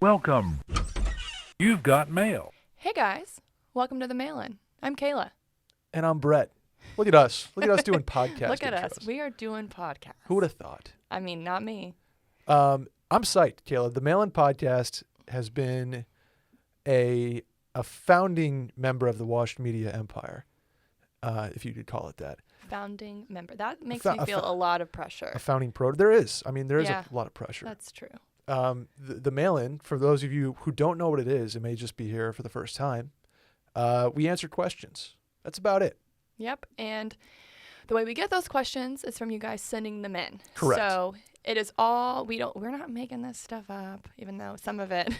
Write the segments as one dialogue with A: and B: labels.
A: Welcome. You've got mail.
B: Hey guys, welcome to the mail-in. I'm Kayla.
C: And I'm Brett. Look at us. Look at us doing podcast
B: Look at
C: intros.
B: us. We are doing podcasts.
C: Who would have thought?
B: I mean, not me.
C: I'm psyched, Kayla. The Mail-In Podcast has been a founding member of the Washed Media Empire, if you could call it that.
B: Founding member. That makes me feel a lot of pressure.
C: A founding pro. There is. I mean, there is a lot of pressure.
B: That's true.
C: The Mail-In, for those of you who don't know what it is, it may just be here for the first time, we answer questions. That's about it.
B: Yep. And the way we get those questions is from you guys sending them in.
C: Correct.
B: So it is all, we're not making this stuff up, even though some of it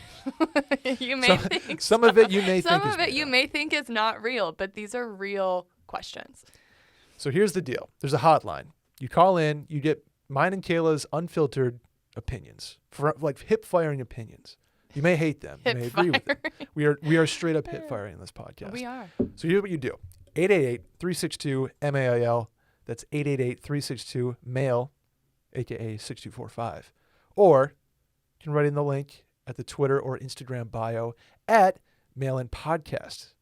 B: you may think.
C: Some of it you may think
B: Some
C: is
B: of it you
C: real.
B: may think is not real, but these are real questions.
C: So here's the deal. There's a hotline. You call in, you get mine and Kayla's unfiltered opinions, like hip-firing opinions. You may hate them. You may agree with them. We are straight up hip-firing in this podcast.
B: We are.
C: So here's what you do. 888-362-MAIL. That's 888-362-MAIL, a.k.a. 6245. Or you can write in the link at the Twitter or Instagram bio at Mail-In Podcast.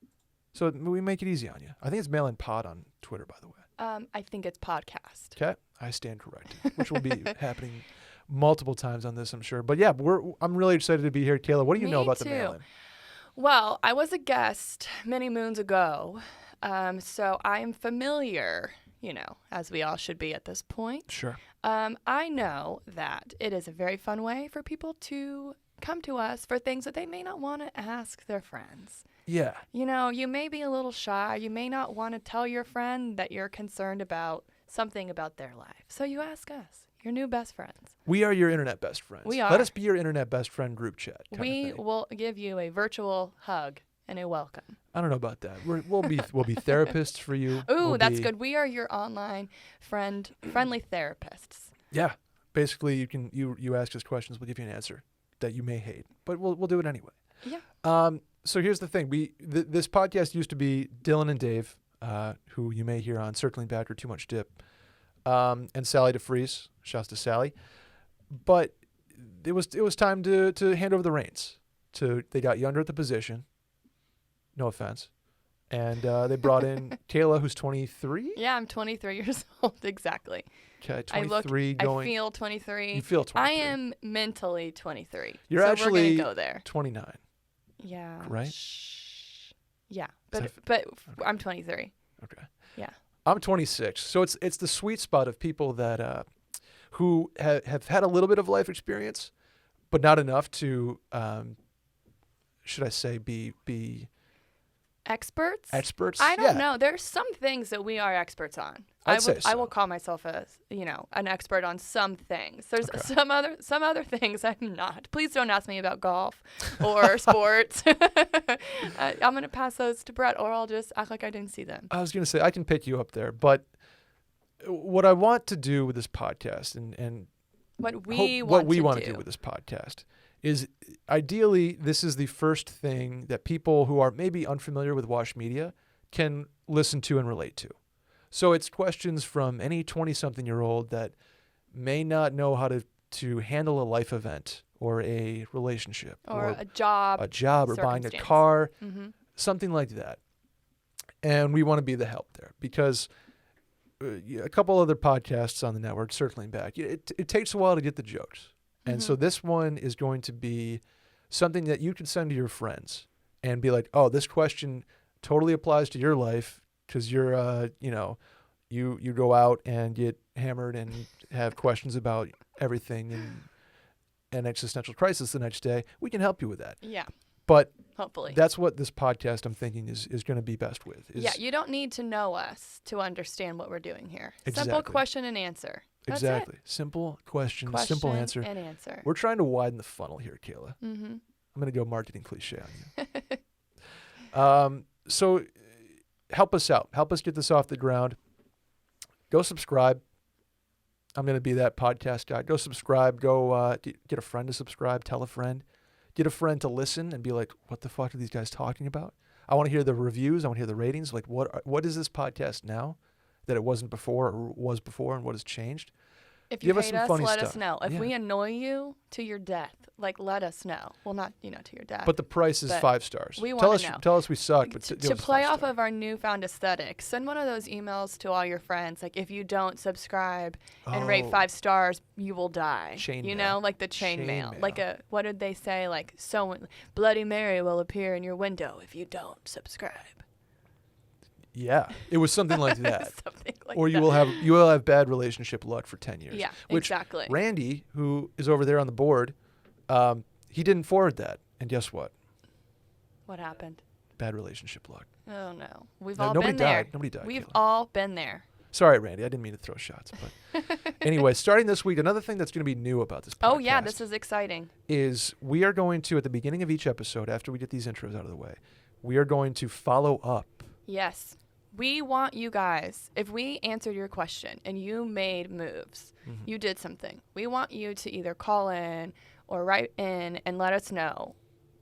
C: So we make it easy on you. I think it's Mail-In Pod on Twitter, by the way.
B: I think it's podcast.
C: Okay, I stand corrected, which will be happening multiple times on this, I'm sure. But yeah, I'm really excited to be here. Kayla, what do you know about the Mail-In?
B: Well, I was a guest many moons ago, so I am familiar, as we all should be at this point.
C: Sure.
B: I know that it is a very fun way for people to come to us for things that they may not want to ask their friends.
C: Yeah.
B: You may be a little shy. You may not want to tell your friend that you're concerned about something about their life. So you ask us, your new best friends.
C: We are your internet best friends.
B: We are.
C: Let us be your internet best friend group chat.
B: We will give you a virtual hug and a welcome.
C: I don't know about that. We'll be therapists for you.
B: Ooh, that's good. We are your online friendly therapists.
C: Yeah. Basically, you ask us questions, we'll give you an answer that you may hate, but we'll do it anyway.
B: Yeah.
C: So here's the thing. This podcast used to be Dylan and Dave, who you may hear on Circling Back or Too Much Dip, and Sally DeFries. Shouts to Sally. But it was time to hand over the reins. They got you under at the position. No offense. And they brought in Kayla, who's 23.
B: Yeah, I'm 23 years old. Exactly.
C: Okay, 23
B: I feel 23.
C: You feel 23.
B: I am mentally 23.
C: You're
B: so
C: actually
B: we're going to go there.
C: 29.
B: Yeah.
C: Right?
B: Yeah, but I'm 23.
C: Okay.
B: Yeah.
C: I'm 26. So it's the sweet spot of people that who have had a little bit of life experience, but not enough to, should I say, be
B: experts?
C: I
B: don't know. There's some things that we are experts on.
C: I'd say so.
B: I will call myself an expert on some things. There's some other things I'm not. Please don't ask me about golf or sports. I'm gonna pass those to Brett, or I'll just act like I didn't see them.
C: I was gonna say I can pick you up there, but what I want to do with this podcast and
B: what we
C: want to do with this podcast is ideally this is the first thing that people who are maybe unfamiliar with Wash Media can listen to and relate to. So it's questions from any 20-something-year-old that may not know how to handle a life event or a relationship
B: or a job
C: or buying a car, something like that. And we want to be the help there because a couple other podcasts on the network, Circling Back, it takes a while to get the jokes. And so this one is going to be something that you can send to your friends and be like, oh, this question totally applies to your life because you're, you go out and get hammered and have questions about everything and an existential crisis the next day. We can help you with that.
B: Yeah.
C: But
B: hopefully
C: that's what this podcast I'm thinking is going to be best with.
B: Yeah, you don't need to know us to understand what we're doing here.
C: Exactly.
B: Simple question and answer. That's
C: exactly.
B: it.
C: Simple question, simple answer.
B: And answer.
C: We're trying to widen the funnel here, Kayla.
B: Mm-hmm.
C: I'm going to go marketing cliche on you. So help us out. Help us get this off the ground. Go subscribe. I'm going to be that podcast guy. Go subscribe. Go get a friend to subscribe. Tell a friend. Get a friend to listen and be like, what the fuck are these guys talking about? I want to hear the reviews. I want to hear the ratings. Like, what is this podcast now that it wasn't before or was before, and what has changed?
B: If you
C: Give us
B: hate
C: some
B: us,
C: funny
B: let
C: stuff.
B: us know. If
C: Yeah.
B: we annoy you to your death, like let us know. Well, not to your death.
C: But the price is
B: But
C: 5 stars.
B: we
C: tell
B: wanna
C: us
B: know.
C: tell us we suck, but
B: to,
C: give
B: to
C: us
B: play
C: 5
B: off
C: star.
B: of our newfound aesthetic, send one of those emails to all your friends. Like, if you don't subscribe and rate
C: Oh.
B: 5 stars, you will die.
C: Chain
B: you
C: mail.
B: know, like the chain
C: Chain
B: mail.
C: mail.
B: Like what did they say? Like, Bloody Mary will appear in your window if you don't subscribe.
C: Yeah, it was something like that.
B: Something like
C: Or
B: that.
C: you will have bad relationship luck for 10 years.
B: Yeah,
C: Which
B: exactly.
C: Randy, who is over there on the board, he didn't forward that. And guess what?
B: What happened?
C: Bad relationship luck.
B: Oh no, we've
C: No,
B: all
C: nobody
B: been there.
C: died. Nobody died,
B: We've
C: Kayla.
B: all been there.
C: Sorry, Randy. I didn't mean to throw shots. But anyway, starting this week, another thing that's going to be new about this podcast
B: Oh yeah, this is exciting.
C: is we are going to, at the beginning of each episode, after we get these intros out of the way, we are going to follow up.
B: Yes. We want you guys, if we answered your question and you made moves, you did something, we want you to either call in or write in and let us know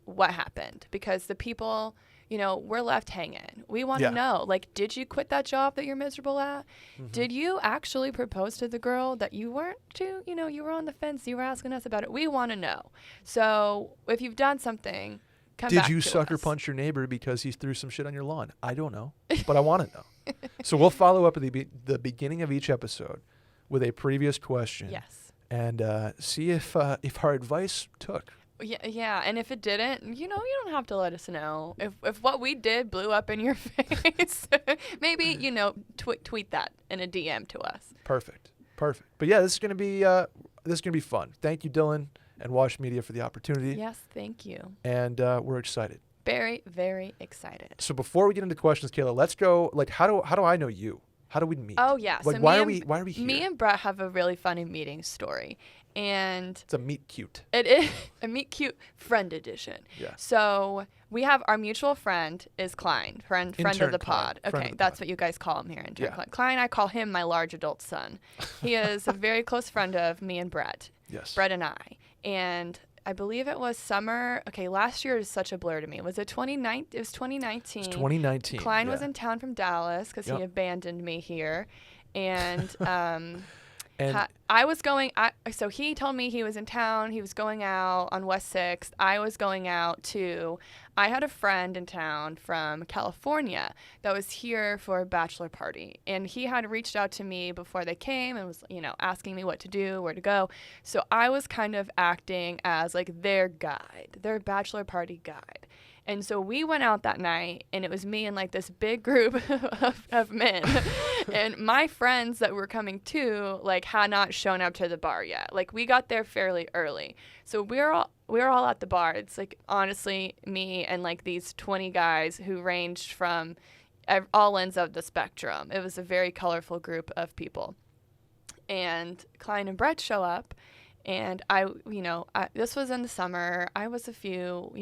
B: what happened. Because the people, we're left hanging. We want to
C: Yeah.
B: know, like, did you quit that job that you're miserable at? Did you actually propose to the girl that you weren't to? You were on the fence. You were asking us about it. We want to know. So if you've done something, come
C: Did
B: back
C: you
B: to
C: sucker
B: us.
C: punch your neighbor because he threw some shit on your lawn? I don't know, but I want to know. So we'll follow up at the beginning of each episode with a previous question.
B: Yes.
C: And see if our advice took.
B: Yeah, and if it didn't, you don't have to let us know. If what we did blew up in your face, maybe, tweet that in a DM to us.
C: Perfect. But yeah, this is gonna be fun. Thank you, Dylan and Wash Media, for the opportunity.
B: Yes, thank you.
C: And we're excited.
B: Very, very excited.
C: So before we get into questions, Kayla, let's go. Like, how do I know you? How do we meet?
B: Oh yeah.
C: Like,
B: So
C: why are we here?
B: Me and Brett have a really funny meeting story, and
C: It's a meet cute.
B: it is a meet cute friend edition.
C: Yeah.
B: So we have our mutual friend is Klein, friend of
C: Intern
B: the
C: Klein,
B: pod.
C: friend
B: Okay,
C: of the
B: that's
C: pod.
B: what you guys call him here, intern
C: Yeah.
B: Klein. Klein, I call him my large adult son. He is a very close friend of me and Brett.
C: Yes.
B: Brett and I. And I believe it was summer. Okay, last year is such a blur to me. Was it 2019? It was 2019.
C: It's 2019.
B: Klein
C: yeah.
B: was in town from Dallas because
C: Yep.
B: he abandoned me here. And
C: And
B: I was going, so he told me he was in town. He was going out on West 6th. I was going out too. I had a friend in town from California that was here for a bachelor party. And he had reached out to me before they came and was, asking me what to do, where to go. So I was kind of acting as like their guide, their bachelor party guide. And so we went out that night, and it was me and like this big group of men. And my friends that were coming too, like, had not shown up to the bar yet. Like, we got there fairly early. So we were all at the bar. It's like, honestly, me and like these 20 guys who ranged from all ends of the spectrum. It was a very colorful group of people. And Klein and Brett show up, and this was in the summer. I was a few,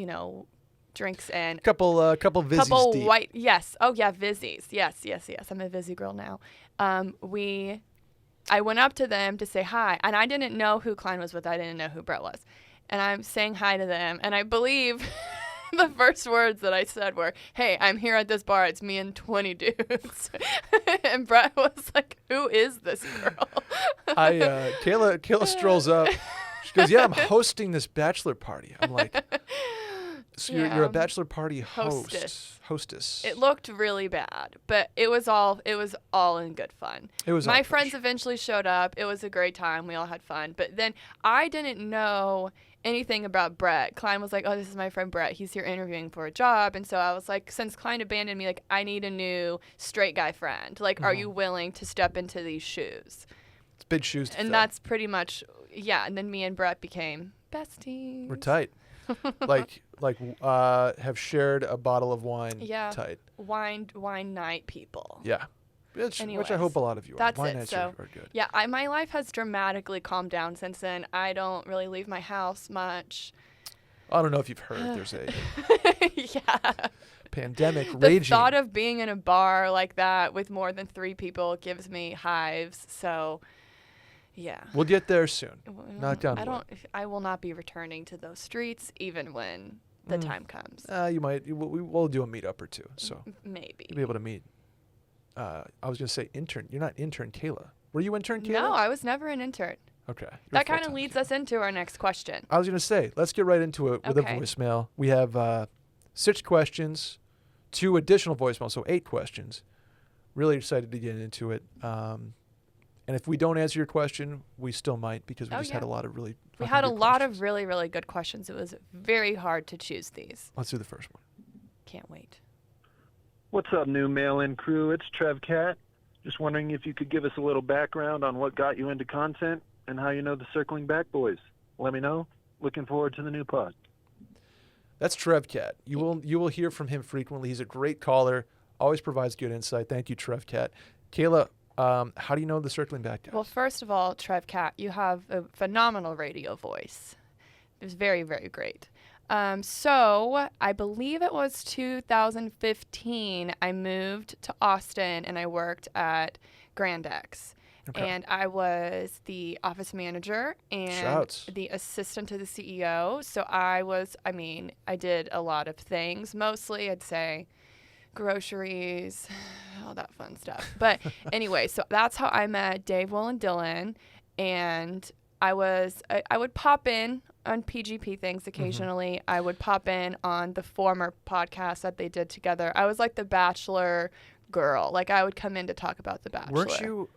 B: drinks and
C: couple Vizzies deep.
B: white, yes. Oh yeah, Vizzies. Yes. I'm a Vizzy girl now. I went up to them to say hi, and I didn't know who Klein was with. I didn't know who Brett was, and I'm saying hi to them, and I believe the first words that I said were, "Hey, I'm here at this bar. It's me and 20 dudes." And Brett was like, "Who is this girl?"
C: Kayla strolls up. She goes, "Yeah, I'm hosting this bachelor party." I'm like, "So you're a bachelor party hostess."
B: It looked really bad, but it was all in good fun.
C: It was
B: My
C: all
B: friends
C: fresh.
B: eventually showed up. It was a great time. We all had fun. But then I didn't know anything about Brett. Klein was like, "Oh, this is my friend Brett. He's here interviewing for a job." And so I was like, since Klein abandoned me, like, I need a new straight guy friend. Like, are you willing to step into these shoes?
C: It's big shoes to
B: And
C: fill.
B: that's pretty much, yeah. And then me and Brett became besties.
C: We're tight. Have shared a bottle of wine.
B: Yeah.
C: Tight.
B: Wine night people.
C: Yeah. Which I
B: Anyways,
C: hope a lot of you are.
B: that's
C: Wine
B: it.
C: nights
B: So,
C: are good.
B: yeah, my life has dramatically calmed down since then. I don't really leave my house much.
C: I don't know if you've heard there's a
B: Yeah.
C: pandemic
B: The
C: raging.
B: thought of being in a bar like that with more than 3 people gives me hives. So, yeah.
C: We'll get there soon. Knock down wood.
B: I will not be returning to those streets even when the time comes.
C: You might. We'll do a meetup or two. So
B: Maybe.
C: you'll be able to meet. I was gonna say intern. You're not intern Kayla. Were you intern, Kayla?
B: No, I was never an intern.
C: Okay.
B: That kind of leads us into our next question.
C: I was going to say, let's get right into it with a
B: Okay.
C: voicemail. We have 6 questions, 2 additional voicemails, so 8 questions. Really excited to get into it. And if we don't answer your question, we still might because we just had a lot of really
B: We
C: fucking
B: had a
C: good
B: lot
C: questions.
B: of really, really good questions. It was very hard to choose these.
C: Let's do the first one.
B: Can't wait.
D: What's up, new mail-in crew? It's Trev Cat. Just wondering if you could give us a little background on what got you into content and how you know the Circling Back Boys. Let me know. Looking forward to the new pod.
C: That's Trev Cat. You will hear from him frequently. He's a great caller. Always provides good insight. Thank you, Trev Cat. Kayla, how do you know the Circling Back guys?
B: Well, first of all, Trev Cat, you have a phenomenal radio voice. It was very, very great. So I believe it was 2015, I moved to Austin and I worked at Grand X.
C: Okay.
B: And I was the office manager and
C: Shouts.
B: the assistant to the CEO. So I did a lot of things. Mostly, I'd say, groceries, all that fun stuff. But anyway, so that's how I met Dave, Will, and Dylan. And I would pop in on PGP things occasionally.
C: Mm-hmm.
B: I would pop in on the former podcast that they did together. I was like the Bachelor girl. Like I would come in to talk about the Bachelor.
C: Weren't you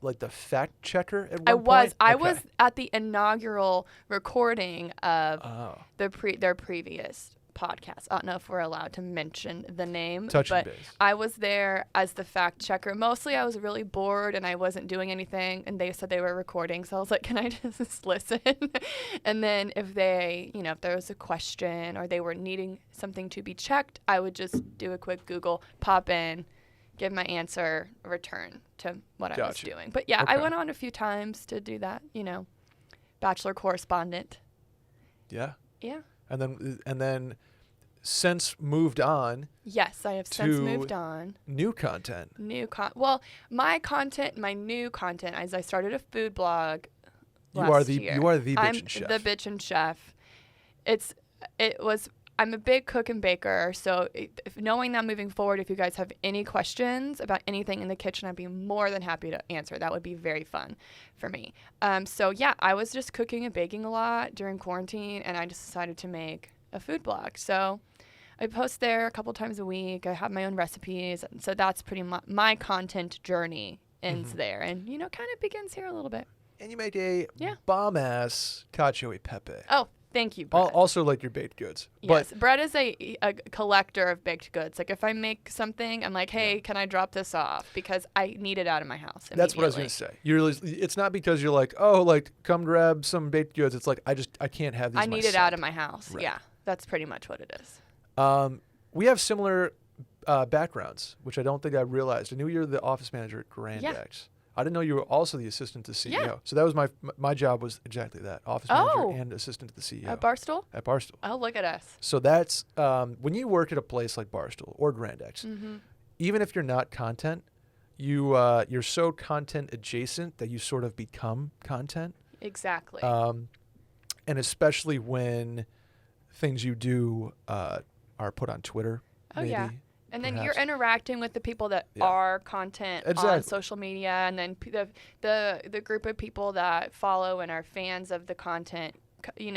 C: like the fact checker at one
B: I
C: point?
B: was. I
C: Okay.
B: was at the inaugural recording of
C: Oh.
B: their previous podcast. I don't know if we're allowed to mention the name,
C: Touch and
B: but
C: base.
B: I was there as the fact checker. Mostly I was really bored and I wasn't doing anything and they said they were recording. So I was like, can I just listen? And then if they, if there was a question or they were needing something to be checked, I would just do a quick Google, pop in, give my answer, return to what I was
C: Gotcha.
B: doing. But yeah, I
C: Okay.
B: went on a few times to do that, Bachelor correspondent.
C: Yeah.
B: Yeah.
C: And then since moved on,
B: Yes, I have since
C: To
B: moved on.
C: new content.
B: Well, my new content, as I started a food blog
C: You
B: last
C: are the
B: year.
C: bitch
B: I'm
C: and chef.
B: the bitch and chef. I'm a big cook and baker, so if knowing that moving forward, if you guys have any questions about anything in the kitchen, I'd be more than happy to answer. That would be very fun for me. So yeah, I was just cooking and baking a lot during quarantine, and I just decided to make a food blog. So I post there a couple times a week. I have my own recipes, and so that's pretty much my content journey ends there, and kind of begins here a little bit.
C: And you make a
B: Yeah.
C: bomb-ass cacio e pepe.
B: Oh, thank you, Brett.
C: Also like your baked goods.
B: Yes, Brett is a collector of baked goods. Like if I make something, I'm like, hey, can I drop this off? Because I need it out of my house.
C: That's what I was going to say. It's not because you're like, oh, like come grab some baked goods. It's like I can't have these
B: I need it out of my house.
C: Right.
B: Yeah, that's pretty much what it is.
C: We have similar backgrounds, which I don't think I realized. I knew you were the office manager at Grand
B: Yeah.
C: X. I didn't know you were also the assistant to CEO.
B: Yeah.
C: So that was my job was exactly that, office
B: Oh.
C: manager and assistant to the CEO.
B: At Barstool?
C: At Barstool.
B: Oh, look at us.
C: So that's when you work at a place like Barstool or Grand X, even if you're not content, you're so content adjacent that you sort of become content.
B: Exactly.
C: And especially when things you do are put on Twitter.
B: Oh,
C: maybe,
B: yeah. And then you're
C: perhaps.
B: interacting with the people that
C: Yeah.
B: are content
C: Exactly.
B: on social media, and then the group of people that follow and are fans of the content. They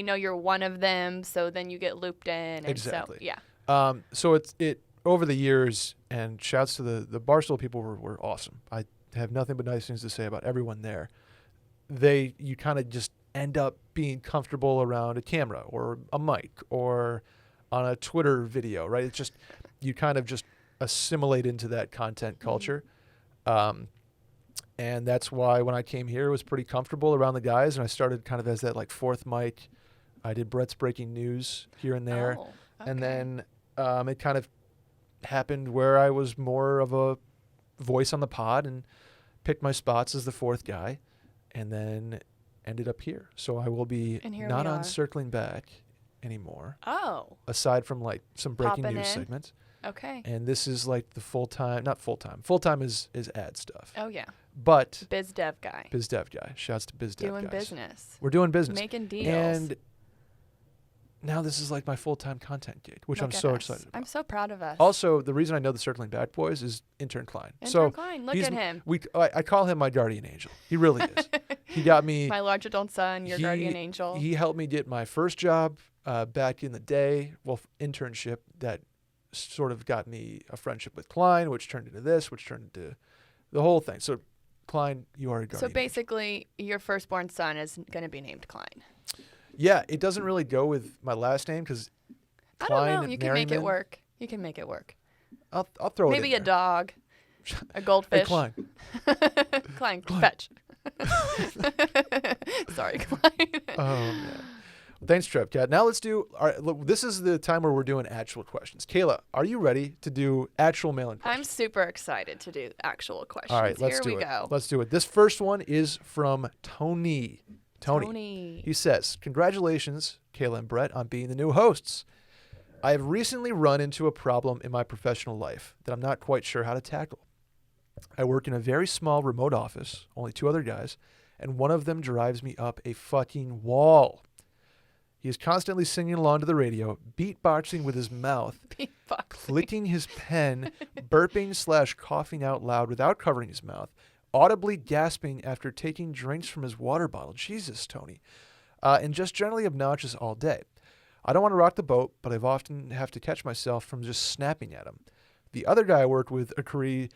B: know you're one of them, so then you get looped in. And
C: Exactly.
B: So, yeah.
C: So it over the years, and shouts to the Barstool people were awesome. I have nothing but nice things to say about everyone there. You kind of just end up being comfortable around a camera or a mic or on a Twitter video, right? It's just you kind of just assimilate into that content culture. And that's why when I came here, it was pretty comfortable around the guys, and I started kind of as that like fourth mic. I did Brett's Breaking News here and there.
B: Oh,
C: And
B: okay.
C: then it kind of happened where I was more of a voice on the pod and picked my spots as the fourth guy, and then ended up here. So I will be
B: And here
C: not
B: we
C: on
B: are.
C: Circling Back anymore,
B: Oh,
C: aside from like some breaking
B: Popping
C: news
B: in.
C: segments.
B: okay.
C: And this is like the full-time, not full-time. Full-time is ad stuff.
B: Oh, yeah.
C: But
B: Biz dev guy.
C: biz dev guy. Shouts to biz dev
B: Doing
C: guys.
B: business.
C: We're doing business.
B: Making deals.
C: And now this is like my full-time content gig, which I'm
B: Look at
C: so
B: us.
C: excited about.
B: I'm so proud of us.
C: Also, the reason I know the Circling Back Boys is intern Klein.
B: Intern Klein, look
C: he's-
B: at him.
C: I call him my guardian angel. He really is. He got me.
B: My large adult son, your guardian angel.
C: He helped me get my first job back in the day. Well, internship that sort of got me a friendship with Klein, which turned into this, which turned into the whole thing. So, Klein, you are a guardian
B: So
C: angel.
B: basically, your firstborn son is going to be named Klein.
C: Yeah, it doesn't really go with my last name because
B: I
C: Klein,
B: don't know. You can make it
C: Merriman,
B: work. You can make it work.
C: I'll throw
B: Maybe
C: it
B: a
C: in there.
B: dog, a
C: Hey,
B: goldfish.
C: Klein.
B: Klein,
C: Klein.
B: fetch. Sorry, Klein.
C: Oh, man. Thanks, Trev Cat. Now let's do. All right, look, this is the time where we're doing actual questions. Kayla, are you ready to do actual mail-in
B: I'm
C: questions?
B: super excited to do actual questions.
C: All right, let's
B: Here
C: do
B: we
C: it.
B: go.
C: Let's do it. This first one is from Tony. Tony. He says, "Congratulations, Kayla and Brett, on being the new hosts. I have recently run into a problem in my professional life that I'm not quite sure how to tackle. I work in a very small remote office, only 2 other guys, and one of them drives me up a fucking wall. He is constantly singing along to the radio, beatboxing with his mouth,
B: Beatboxing.
C: clicking his pen, burping/coughing out loud without covering his mouth, audibly gasping after taking drinks from his water bottle." Jesus, Tony. And just generally obnoxious all day. I don't want to rock the boat, but I've often have to catch myself from just snapping at him. The other guy I worked with agrees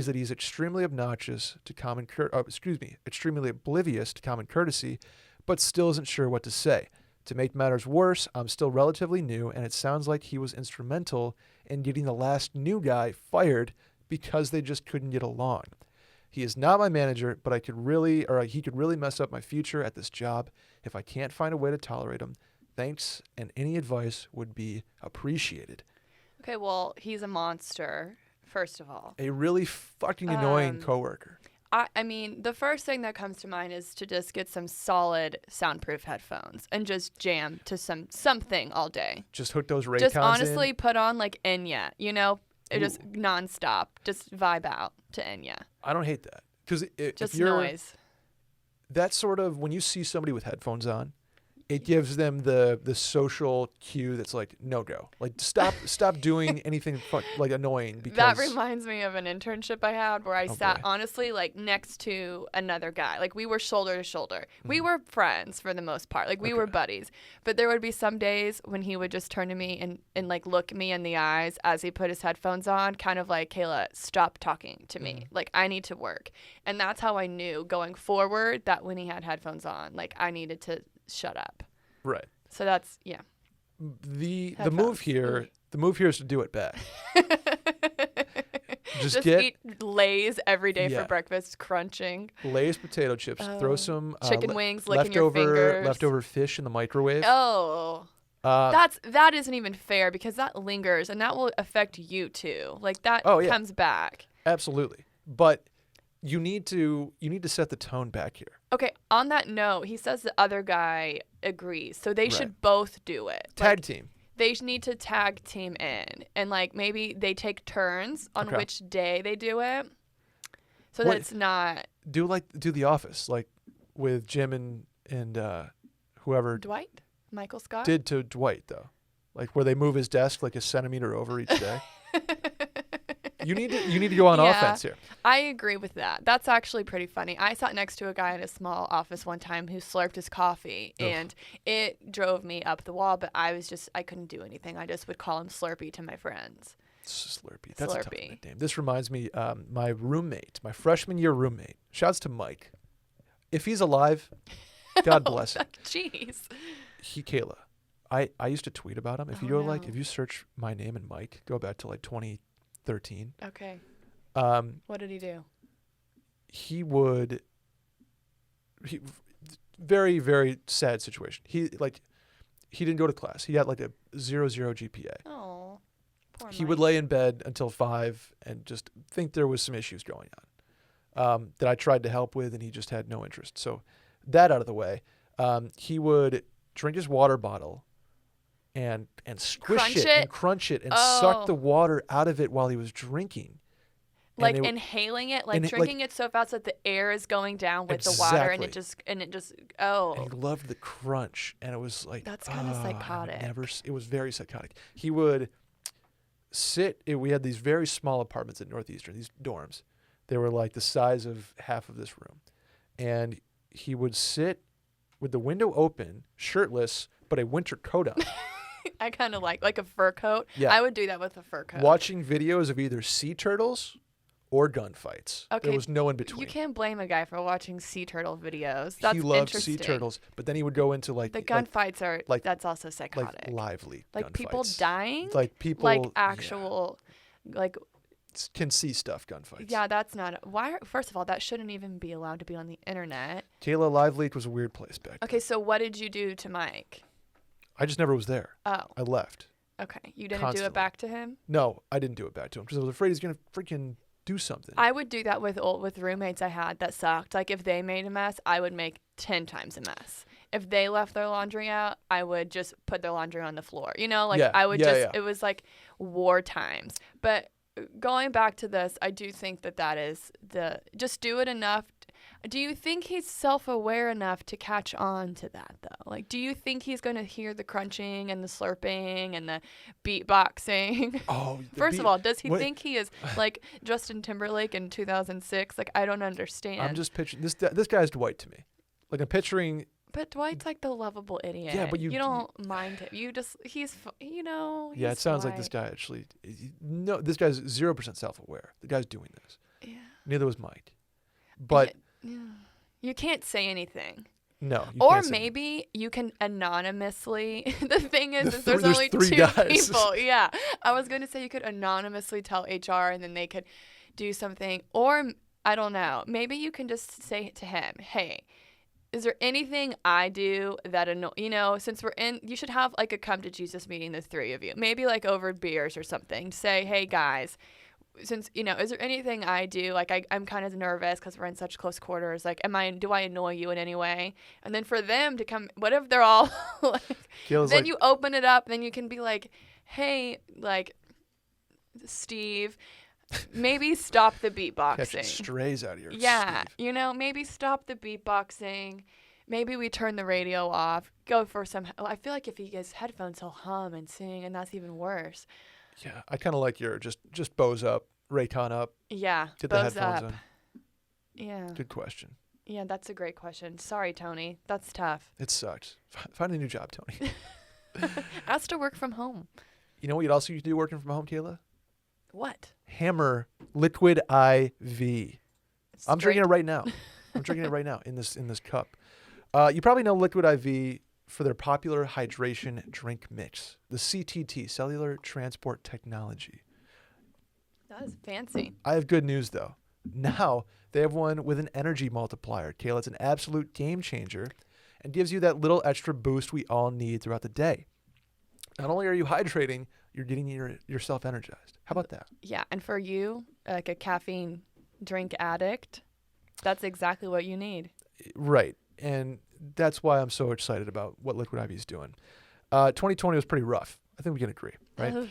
C: that he's extremely obnoxious to extremely oblivious to common courtesy, but still isn't sure what to say. To make matters worse, I'm still relatively new, and it sounds like he was instrumental in getting the last new guy fired because they just couldn't get along. He is not my manager, but he could really mess up my future at this job if I can't find a way to tolerate him. Thanks, and any advice would be appreciated.
B: Okay, well, he's a monster, first of all.
C: A really fucking annoying coworker.
B: I mean, the first thing that comes to mind is to just get some solid soundproof headphones and just jam to something all day.
C: Just hook those Raycons
B: Just
C: in.
B: honestly put on like Enya, just
C: Ooh.
B: nonstop. Just vibe out to Enya.
C: I don't hate that. Because
B: Just
C: if you're
B: noise.
C: that sort of, when you see somebody with headphones on, it gives them the social cue that's like, no go. Like, stop doing anything like annoying. Because
B: That reminds me of an internship I had where I sat
C: boy.
B: honestly like next to another guy. Like we were shoulder to shoulder. We were friends for the most part. Like we were buddies. But there would be some days when he would just turn to me and like look me in the eyes as he put his headphones on, kind of like, "Kayla, stop talking to me. Like I need to work." And that's how I knew going forward that when he had headphones on, like I needed to shut up.
C: Right.
B: So that's
C: The
B: Headphones.
C: move here is to do it back.
B: Just
C: get
B: eat Lay's every day
C: Yeah.
B: for breakfast, crunching.
C: Lay's potato chips. Throw
B: Oh.
C: some
B: Chicken wings, licking your fingers.
C: leftover fish in the microwave.
B: Oh, that isn't even fair because that lingers and that will affect you too. Like that
C: Oh, yeah.
B: comes back.
C: Absolutely. But you need to set the tone back here.
B: Okay, on that note, he says the other guy agrees. So they should both do it.
C: Tag team.
B: They need to tag team in and like maybe they take turns on
C: Okay.
B: which day they do it. So
C: What-
B: that it's not
C: Do The Office, like with Jim and whoever
B: Dwight? Michael Scott?
C: did to Dwight, though. Like where they move his desk like a centimeter over each day. You need to go on
B: Yeah.
C: offense here.
B: I agree with that. That's actually pretty funny. I sat next to a guy in a small office one time who slurped his coffee,
C: Ugh.
B: and it drove me up the wall, but I couldn't do anything. I just would call him Slurpee to my friends.
C: Slurpee. That's a tough
B: Slurpee.
C: nickname. This reminds me, my roommate, my freshman year roommate. Shouts to Mike. If he's alive, God bless him.
B: Jeez.
C: Kayla. I used to tweet about him. If you
B: Oh,
C: go
B: no.
C: if you search my name and Mike, go back to like 2013.
B: Okay. What did he do?
C: Very, very sad situation. He didn't go to class. He had like a 0.0 GPA.
B: Oh, poor
C: He would lay in bed until 5 and just think there was some issues going on that I tried to help with, and he just had no interest. So that out of the way, he would drink his water bottle and squish
B: Crunch
C: it
B: it?
C: and crunch it and suck
B: Oh.
C: the water out of it while he was drinking.
B: Like
C: And
B: inhaling it, like
C: and
B: drinking it so fast that the air is going down with the water, and it just
C: and
B: oh.
C: he loved the crunch, and it was like
B: That's kinda psychotic.
C: It was very psychotic. He would we had these very small apartments at Northeastern, these dorms. They were like the size of half of this room, and he would sit with the window open, shirtless, but a winter coat on.
B: I kind of like a fur coat.
C: Yeah.
B: I would do that with a fur coat.
C: Watching videos of either sea turtles or gunfights.
B: Okay,
C: There was no in between.
B: You can't blame a guy for watching sea turtle videos. That's
C: He loved
B: interesting.
C: sea turtles, but then he would go into
B: The gunfights are that's also psychotic.
C: like lively
B: Like people
C: gunfights.
B: dying.
C: Like people
B: Like actual, like
C: can see stuff gunfights.
B: yeah, that's not why. First of all, that shouldn't even be allowed to be on the internet.
C: Kayla, Live Leak was a weird place back then.
B: Okay, so what did you do to Mike?
C: I just never was there.
B: Oh,
C: I left.
B: okay. You didn't do
C: Constantly.
B: it back to him?
C: No, I didn't do it back to him because I was afraid he's gonna freaking do something.
B: I would do that with roommates I had that sucked. Like if they made a mess, I would make 10 times a mess. If they left their laundry out, I would just put their laundry on the floor. You know, like
C: Yeah,
B: I would
C: yeah.
B: it was like war times. But going back to this, I do think that is just do it enough. Do you think he's self-aware enough to catch on to that, though? Like, do you think he's going to hear the crunching and the slurping and the beatboxing?
C: Oh,
B: First of all, does he
C: what-
B: think he is like Justin Timberlake in 2006? Like, I don't understand.
C: I'm just picturing this guy's Dwight to me. Like I'm picturing.
B: But Dwight's like the lovable idiot.
C: Yeah, but you
B: don't mind him. He's
C: Yeah,
B: he's
C: it sounds like this
B: Dwight.
C: guy actually. No, this guy's 0% self-aware. The guy's doing this.
B: Yeah.
C: Neither was Mike. But
B: Yeah. You can't say anything.
C: no. You
B: Or
C: can't say-
B: maybe you can anonymously. The thing is there's
C: there's
B: only
C: 3
B: two
C: guys.
B: people. Yeah. I was going to say you could anonymously tell HR and then they could do something. Or, I don't know, maybe you can just say to him, hey, is there anything I do that since we're you should have like a come to Jesus meeting, the 3 of you, maybe like over beers or something. Say, hey guys, since is there anything I do? Like I'm kind of nervous because we're in such close quarters. Like, do I annoy you in any way? And then for them to come, what if they're all like?
C: Kayla's
B: Then
C: like,
B: you open it up. Then you can be like, hey, like Steve, maybe stop the
C: catching
B: beatboxing.
C: strays out of here.
B: Yeah,
C: Steve.
B: maybe stop the beatboxing. Maybe we turn the radio off. Go for some. I feel like if he gets headphones, he'll hum and sing, and that's even worse.
C: Yeah, I kind of like your just Bose up, Raycon up,
B: Yeah,
C: get the
B: Bose
C: headphones
B: up.
C: on.
B: Yeah,
C: Good question.
B: yeah, that's a great question. Sorry, Tony, that's tough.
C: It sucks. Find a new job, Tony.
B: Ask to work from home.
C: You know what you'd also do working from home, Kayla?
B: What?
C: Hammer liquid IV. I'm drinking it right now. I'm drinking it right now in this cup. You probably know Liquid IV for their popular hydration drink mix, the CTT, Cellular Transport Technology.
B: That is fancy.
C: I have good news, though. Now they have one with an energy multiplier. Kayla, it's an absolute game changer and gives you that little extra boost we all need throughout the day. Not only are you hydrating, you're getting yourself energized. How about that?
B: Yeah, and for you, like a caffeine drink addict, that's exactly what you need.
C: Right. And that's why I'm so excited about what Liquid IV is doing. 2020 was pretty rough. I think we can agree, right?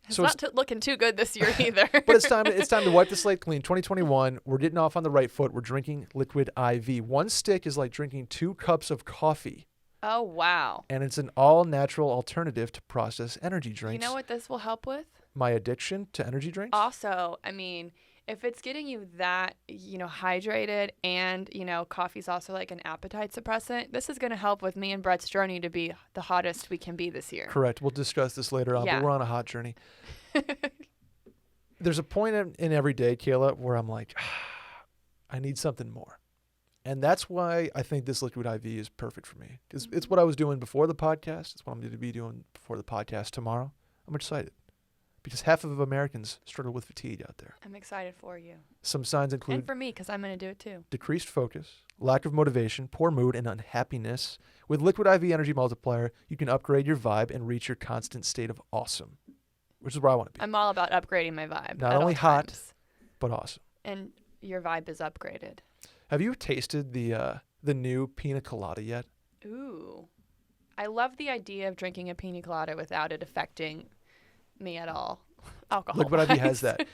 B: It's
C: So
B: not looking too good this year either.
C: But it's time to wipe the slate clean. 2021, we're getting off on the right foot. We're drinking Liquid IV. One stick is like drinking 2 cups of coffee.
B: Oh, wow.
C: And it's an all-natural alternative to processed energy drinks.
B: You know what this will help with?
C: My addiction to energy drinks?
B: Also, I mean, if it's getting you that, hydrated and, coffee's also like an appetite suppressant, this is going to help with me and Brett's journey to be the hottest we can be this year.
C: Correct. We'll discuss this later on,
B: Yeah.
C: but we're on a hot journey. There's a point in every day, Kayla, where I'm like, I need something more. And that's why I think this Liquid IV is perfect for me. Because it's what I was doing before the podcast. It's what I'm going to be doing before the podcast tomorrow. I'm excited. Because half of Americans struggle with fatigue out there.
B: I'm excited for you.
C: Some signs
B: And
C: include
B: for me, because I'm going to do it too.
C: decreased focus, lack of motivation, poor mood, and unhappiness. With Liquid IV Energy Multiplier, you can upgrade your vibe and reach your constant state of awesome, which is where I want to be.
B: I'm all about upgrading my vibe.
C: Not
B: at all
C: only hot,
B: times.
C: but awesome.
B: And your vibe is upgraded.
C: Have you tasted the new pina colada yet?
B: Ooh. I love the idea of drinking a pina colada without it affecting me at all. Alcohol.
C: Liquid IV has that.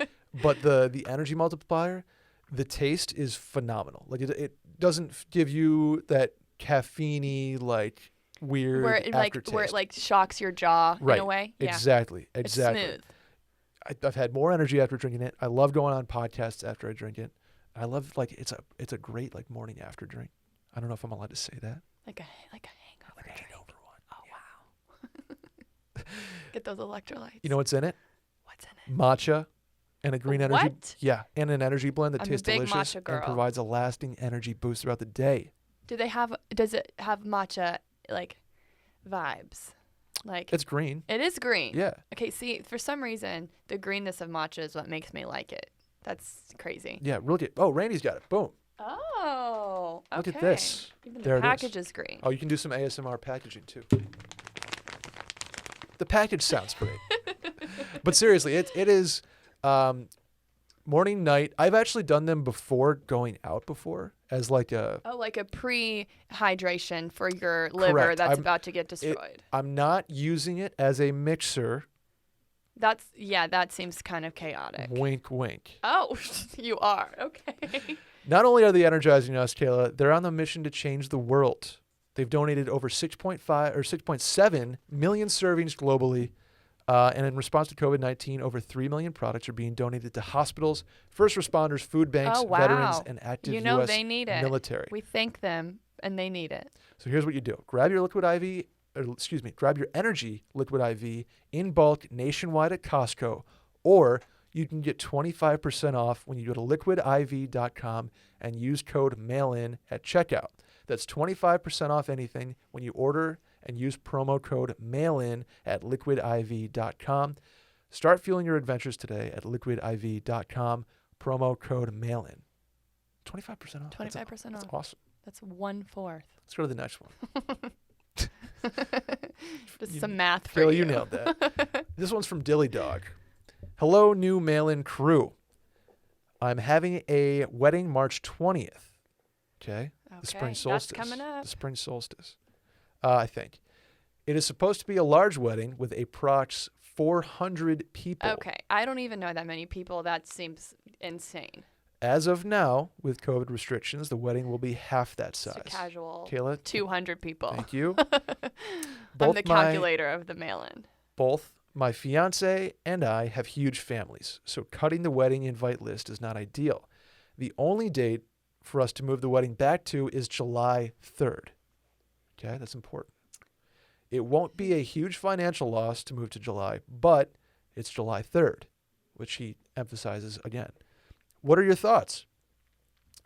C: But the energy multiplier, the taste is phenomenal. Like it doesn't give you that caffeine-y, like weird aftertaste.
B: where it like shocks your jaw
C: Right.
B: in a way. Yeah.
C: Exactly.
B: It's smooth.
C: I've had more energy after drinking it. I love going on podcasts after I drink it. I love it's a great like morning after drink. I don't know if I'm allowed to say that.
B: Like a hangover.
C: Like a hangover one.
B: Oh wow. Get those electrolytes.
C: You know what's in it?
B: What's in it?
C: Matcha and a green energy.
B: What?
C: Yeah, and an energy blend that
B: I'm a
C: tastes
B: big
C: delicious
B: matcha girl.
C: and provides a lasting energy boost throughout the day.
B: Does it have matcha like vibes? Like
C: It's green.
B: it is green.
C: Yeah.
B: Okay, see, for some reason, the greenness of matcha is what makes me like it. That's crazy.
C: Yeah, real good. Oh, Randy's got it. Boom.
B: Oh, okay.
C: Look at this.
B: Even
C: There it
B: the
C: is.
B: package is green.
C: Oh, you can do some ASMR packaging too. The package sounds great. But seriously, it is morning, night. I've actually done them before going out before as like a.
B: Oh, like a pre-hydration for your liver
C: Correct.
B: that's
C: I'm-
B: about to get destroyed.
C: I'm not using it as a mixer.
B: That seems kind of chaotic.
C: Wink, wink.
B: Oh, you are. Okay.
C: Not only are they energizing us, Kayla, they're on the mission to change the world. They've donated over 6.5 or 6.7 million servings globally. And in response to COVID-19, over 3 million products are being donated to hospitals, first responders, food banks,
B: Oh, wow.
C: veterans, and active
B: You know
C: U.S.
B: they need it.
C: military.
B: We thank them, and they need it.
C: So here's what you do. Grab your grab your energy liquid IV in bulk nationwide at Costco, or you can get 25% off when you go to liquidiv.com and use code MAILIN at checkout. That's 25% off anything when you order and use promo code MAILIN at liquidiv.com. Start fueling your adventures today at liquidiv.com, promo code MAILIN. 25% off.
B: 25%
C: That's
B: off.
C: awesome.
B: That's 1/4.
C: Let's go to the next one.
B: Just some math for
C: Kayla,
B: you.
C: you nailed that. This one's from Dilly Dog. Hello, new mail-in crew. I'm having a wedding March 20th. Okay? The spring solstice.
B: That's coming up.
C: The spring solstice. I think. It is supposed to be a large wedding with approx 400 people.
B: Okay. I don't even know that many people. That seems insane.
C: As of now, with COVID restrictions, the wedding will be half that
B: Just a
C: size.
B: casual
C: Kayla,
B: 200 people.
C: thank you.
B: I'm
C: Both
B: the
C: my-
B: calculator of the mail-in.
C: Both my fiance and I have huge families, so cutting the wedding invite list is not ideal. The only date for us to move the wedding back to is July 3rd. Okay, that's important. It won't be a huge financial loss to move to July, but it's July 3rd, which he emphasizes again. What are your thoughts?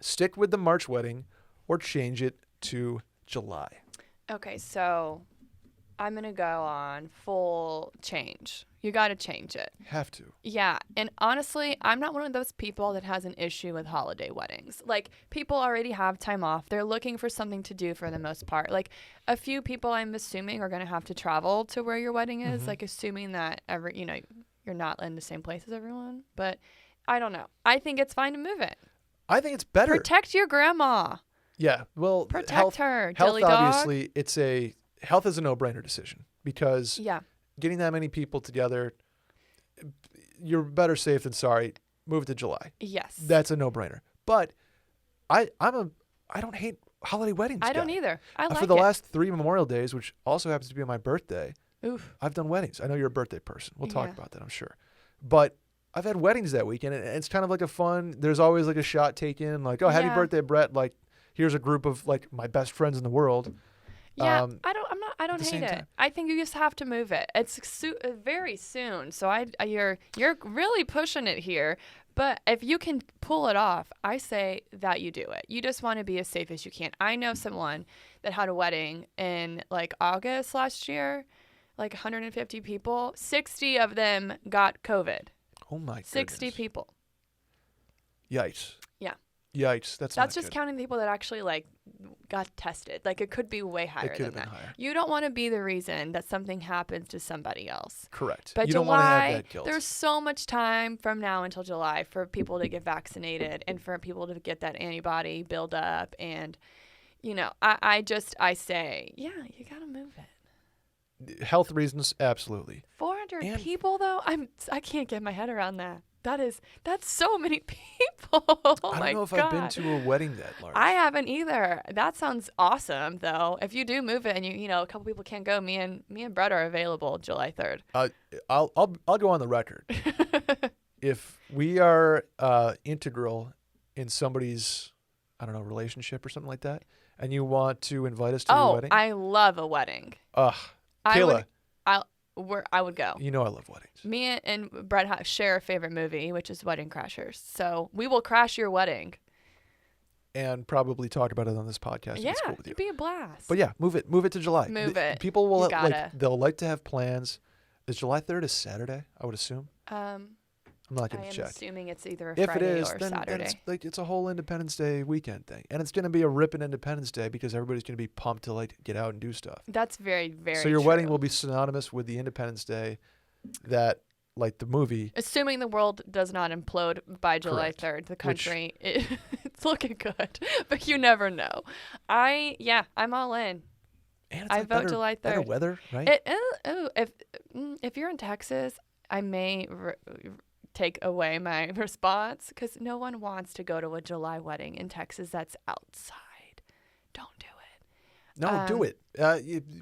C: Stick with the March wedding or change it to July?
B: Okay, so I'm going to go on full change. You got to change it.
C: Have to.
B: Yeah, and honestly, I'm not one of those people that has an issue with holiday weddings. Like, people already have time off. They're looking for something to do for the most part. Like, a few people I'm assuming are going to have to travel to where your wedding is, like assuming that you're not in the same place as everyone. But I don't know. I think it's fine to move it.
C: I think it's better.
B: Protect your grandma.
C: Yeah, well,
B: Protect her,
C: Health,
B: dilly dog.
C: obviously, health is a no-brainer decision because
B: Yeah.
C: getting that many people together, you're better safe than sorry. Move it to July.
B: Yes.
C: That's a no-brainer. But I don't hate holiday weddings.
B: I don't
C: guy.
B: either. I like
C: For the
B: it.
C: last 3 Memorial Days, which also happens to be on my birthday,
B: Oof.
C: I've done weddings. I know you're a birthday person. We'll talk
B: Yeah.
C: about that, I'm sure. But I've had weddings that weekend, and it's kind of like a fun. There's always like a shot taken, like, oh, happy
B: Yeah.
C: birthday, Brett. Like, here's a group of like my best friends in the world.
B: Yeah,
C: Um,
B: I don't
C: the
B: hate
C: same
B: it.
C: time.
B: I think you just have to move it. It's very soon, so you're really pushing it here. But if you can pull it off, I say that you do it. You just want to be as safe as you can. I know someone that had a wedding in like August last year, like 150 people. 60 of them got COVID.
C: Oh my
B: 60
C: goodness.
B: people.
C: Yikes.
B: Yeah.
C: Yikes. That's
B: That's
C: not
B: just
C: good.
B: counting the people that actually like got tested. Like it could be way higher
C: could
B: than
C: have been
B: that.
C: higher.
B: You don't want to be the reason that something happens to somebody else.
C: Correct.
B: But
C: you don't want to
B: July,
C: have that guilt.
B: there's so much time from now until July for people to get vaccinated and for people to get that antibody build up. And, I say, yeah, you got to move it.
C: Health reasons, absolutely.
B: 400
C: And-
B: people, though? I can't get my head around that. That's so many people. Oh
C: I don't
B: my
C: know if
B: God.
C: I've been to a wedding that large.
B: I haven't either. That sounds awesome, though. If you do move it and a couple people can't go, me and Brett are available July 3rd.
C: I'll go on the record. If we are integral in somebody's, I don't know, relationship or something like that, and you want to invite us to your wedding,
B: I love a wedding.
C: Kayla,
B: I would go.
C: you know I love weddings.
B: Me and Brett share a favorite movie, which is Wedding Crashers. So we will crash your wedding.
C: And probably talk about it on this podcast. If
B: Yeah,
C: it's cool with you.
B: it'd be a blast.
C: But yeah, move it to July.
B: Move it.
C: People will
B: You gotta.
C: they'll like to have plans. Is July 3rd a Saturday? I would assume.
B: I'm
C: I'm not going to check.
B: assuming it's either a
C: If it
B: Friday
C: is,
B: or
C: then
B: Saturday.
C: it's a whole Independence Day weekend thing, and it's going to be a ripping Independence Day because everybody's going to be pumped to get out and do stuff.
B: That's very, very
C: So your wedding
B: true.
C: will be synonymous with the Independence Day that, like the movie.
B: Assuming the world does not implode by July
C: Correct.
B: 3rd, the country, it's looking good, but you never know. I'm all in.
C: And it's
B: I
C: like
B: vote July 3rd.
C: better weather, right?
B: If you're in Texas, I may take away my response because no one wants to go to a July wedding in Texas that's outside. Don't do it.
C: No, do it.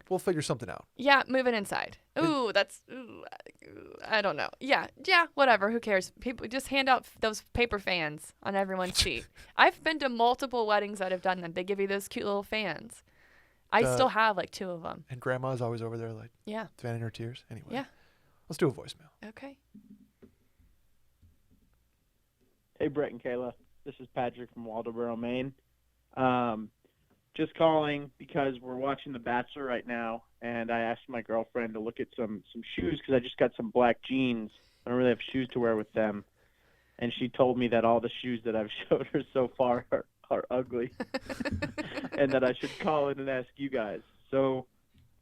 C: We'll figure something out.
B: Yeah, move it inside. I don't know. Yeah, whatever. Who cares? People just hand out those paper fans on everyone's seat. I've been to multiple weddings that have done that. They give you those cute little fans. I still have 2 of them.
C: And Grandma's always over there,
B: Yeah.
C: fanning her tears. Anyway.
B: Yeah.
C: Let's do a voicemail.
B: Okay.
E: Hey, Brett and Kayla. This is Patrick from Waldoboro, Maine. Just calling because we're watching The Bachelor right now, and I asked my girlfriend to look at some shoes because I just got some black jeans. I don't really have shoes to wear with them. And she told me that all the shoes that I've showed her so far are ugly and that I should call in and ask you guys. So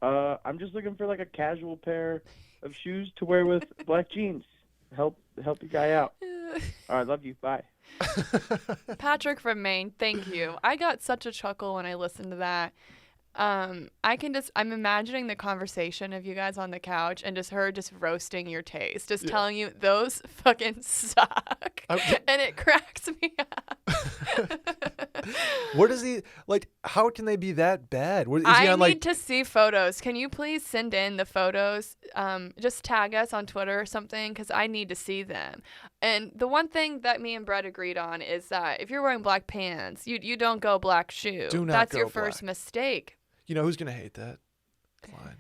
E: I'm just looking for a casual pair of shoes to wear with black jeans. Help your guy out. All right, love you. Bye.
B: Patrick from Maine, thank you. I got such a chuckle when I listened to that. I'm imagining the conversation of you guys on the couch and just her just roasting your taste, just telling you those fucking suck. And it cracks me up.
C: What is he how can they be that bad? Is he
B: I
C: on
B: need to see photos. Can you please send in the photos? Just tag us on Twitter or something because I need to see them. And the one thing that me and Brett agreed on is that if you're wearing black pants, you don't go black shoe.
C: Do not
B: That's
C: go
B: your first
C: black.
B: mistake.
C: You know who's going to hate that? Klein.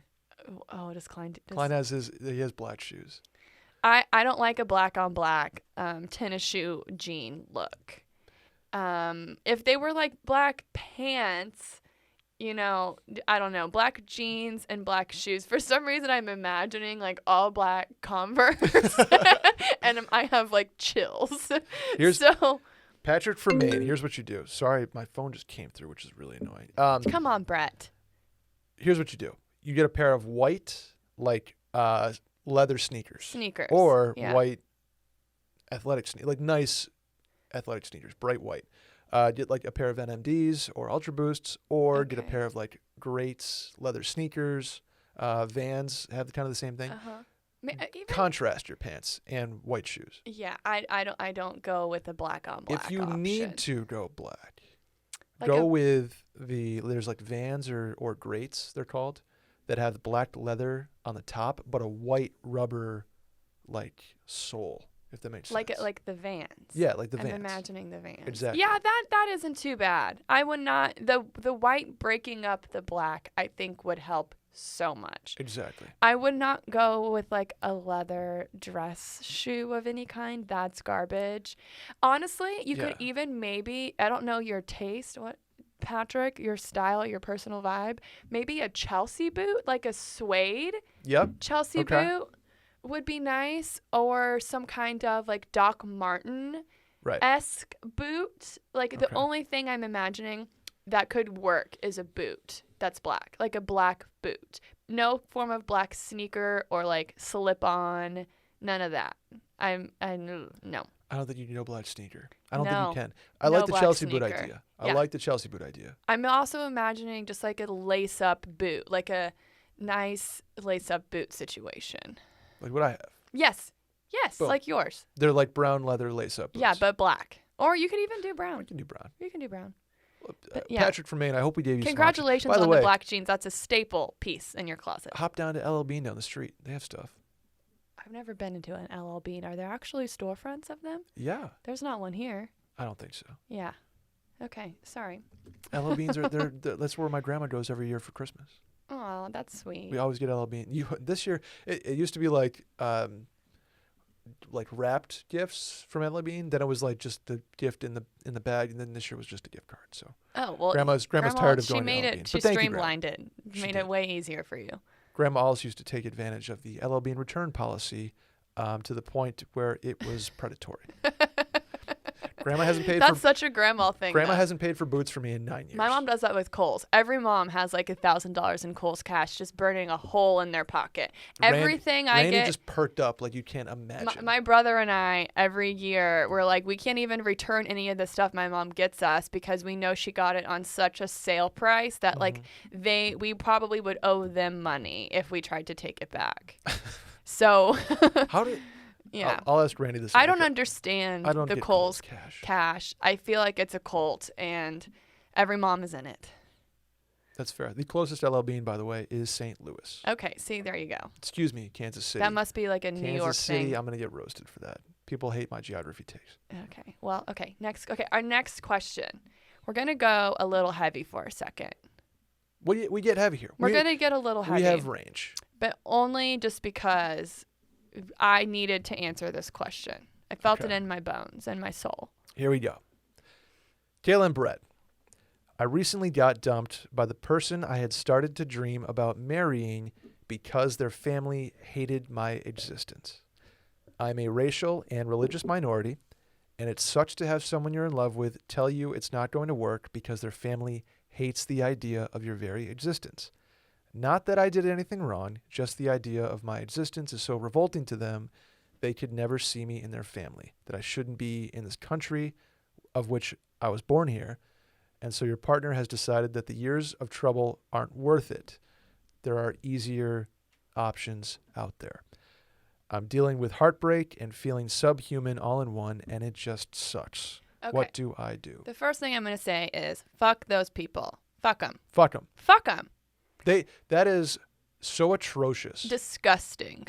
B: Oh, does Klein?
C: Klein he has black shoes.
B: I don't like a black on black tennis shoe jean look. If they were black pants, I don't know, black jeans and black shoes. For some reason, I'm imagining all black Converse, and I have chills.
C: Patrick from Maine. Here's what you do. Sorry, my phone just came through, which is really annoying.
B: Come on, Brett.
C: Here's what you do. You get a pair of white leather sneakers.
B: Or
C: white athletic sneakers, nice athletic sneakers, bright white. Get a pair of NMDs or Ultra Boosts, or get a pair of Greats leather sneakers. Vans have kind of the same thing. Contrast your pants and white shoes.
B: Yeah, I don't go with the black on black.
C: If you
B: option.
C: need to go black, go with there's Vans or Greats, they're called, that have black leather on the top, but a white rubber sole. If that makes sense.
B: Like the Vans.
C: Yeah, like the Vans.
B: I'm imagining the Vans.
C: Exactly.
B: Yeah, that isn't too bad. I would not the white breaking up the black I think would help so much.
C: Exactly.
B: I would not go with a leather dress shoe of any kind. That's garbage. Honestly, you could even maybe, I don't know your taste, Patrick, your style, your personal vibe, maybe a Chelsea boot, a suede.
C: Yep.
B: Chelsea boot would be nice, or some kind of Doc Marten-esque boot. The only thing I'm imagining that could work is a boot that's black, a black boot. No form of black sneaker or slip-on, none of that. No.
C: I don't think you need a black sneaker. I don't think you can. I
B: No
C: like the
B: black
C: Chelsea boot
B: sneaker.
C: idea.
B: Yeah.
C: I like the Chelsea boot idea.
B: I'm also imagining just a lace-up boot, a nice lace-up boot situation.
C: Like what I have.
B: Yes. Yes,
C: Boom.
B: like yours.
C: They're like brown leather lace-up boots.
B: Yeah, but black. Or you could even do brown.
C: We can do brown.
B: You can do brown.
C: But,
B: yeah.
C: Patrick from Maine, I hope we gave you
B: Congratulations
C: some options. By
B: on
C: the way,
B: the black jeans. That's a staple piece in your closet.
C: hop down to LL Bean down the street. They have stuff.
B: I've never been into an LL Bean. Are there actually storefronts of them?
C: Yeah.
B: There's not one here.
C: I don't think so.
B: Yeah. Okay. Sorry.
C: LL Beans are that's where my grandma goes every year for Christmas.
B: Oh, that's sweet.
C: We always get LL Bean. This year it used to be like wrapped gifts from LL Bean. Then it was like just the gift in the bag, and then this year was just a gift card. So
B: Oh well.
C: grandma's tired of going
B: She made
C: to LL
B: it.
C: Bean.
B: She
C: But thank you, Grandma.
B: streamlined it.
C: She
B: Made
C: did.
B: it way easier for you.
C: Grandma also used to take advantage of the LL Bean return policy to the point where it was predatory. Grandma hasn't paid
B: That's such a grandma thing.
C: Grandma
B: though.
C: hasn't paid for boots for me in 9 years.
B: My mom does that with Kohl's. Every mom has like $1,000 in Kohl's cash just burning a hole in their pocket. Everything I
C: Randy
B: get.
C: just perked up like you can't imagine.
B: My brother and I, every year, we're like, we can't even return any of the stuff my mom gets us because we know she got it on such a sale price that like we probably would owe them money if we tried to take it back. So
C: How did?
B: yeah.
C: I'll ask Randy this.
B: I don't understand
C: I don't
B: the
C: get
B: Kohl's
C: cash.
B: cash. I feel like it's a cult and every mom is in it.
C: That's fair. The closest LL Bean, by the way, is St. Louis.
B: Okay, see, there you go.
C: Excuse me, Kansas City.
B: That must be like a New
C: Kansas
B: York
C: City.
B: thing.
C: I'm gonna get roasted for that. People hate my geography takes.
B: Okay. Well, okay. Our next question. We're going to go a little heavy for a second.
C: We get heavy here.
B: We're going to get a little heavy.
C: We have range.
B: But only just because I needed to answer this question. I felt it in my bones and my soul.
C: Here we go. Kayla and Brett. I recently got dumped by the person I had started to dream about marrying because their family hated my existence. I'm a racial and religious minority, and it sucks to have someone you're in love with tell you it's not going to work because their family hates the idea of your very existence. Not that I did anything wrong, just the idea of my existence is so revolting to them, they could never see me in their family, that I shouldn't be in this country of which I was born here, and so your partner has decided that the years of trouble aren't worth it. There are easier options out there. I'm dealing with heartbreak and feeling subhuman all in one, and it just sucks.
B: Okay.
C: What do I do?
B: The first thing I'm going to say is fuck those people. Fuck them.
C: Fuck them.
B: Fuck them.
C: That is so atrocious.
B: Disgusting.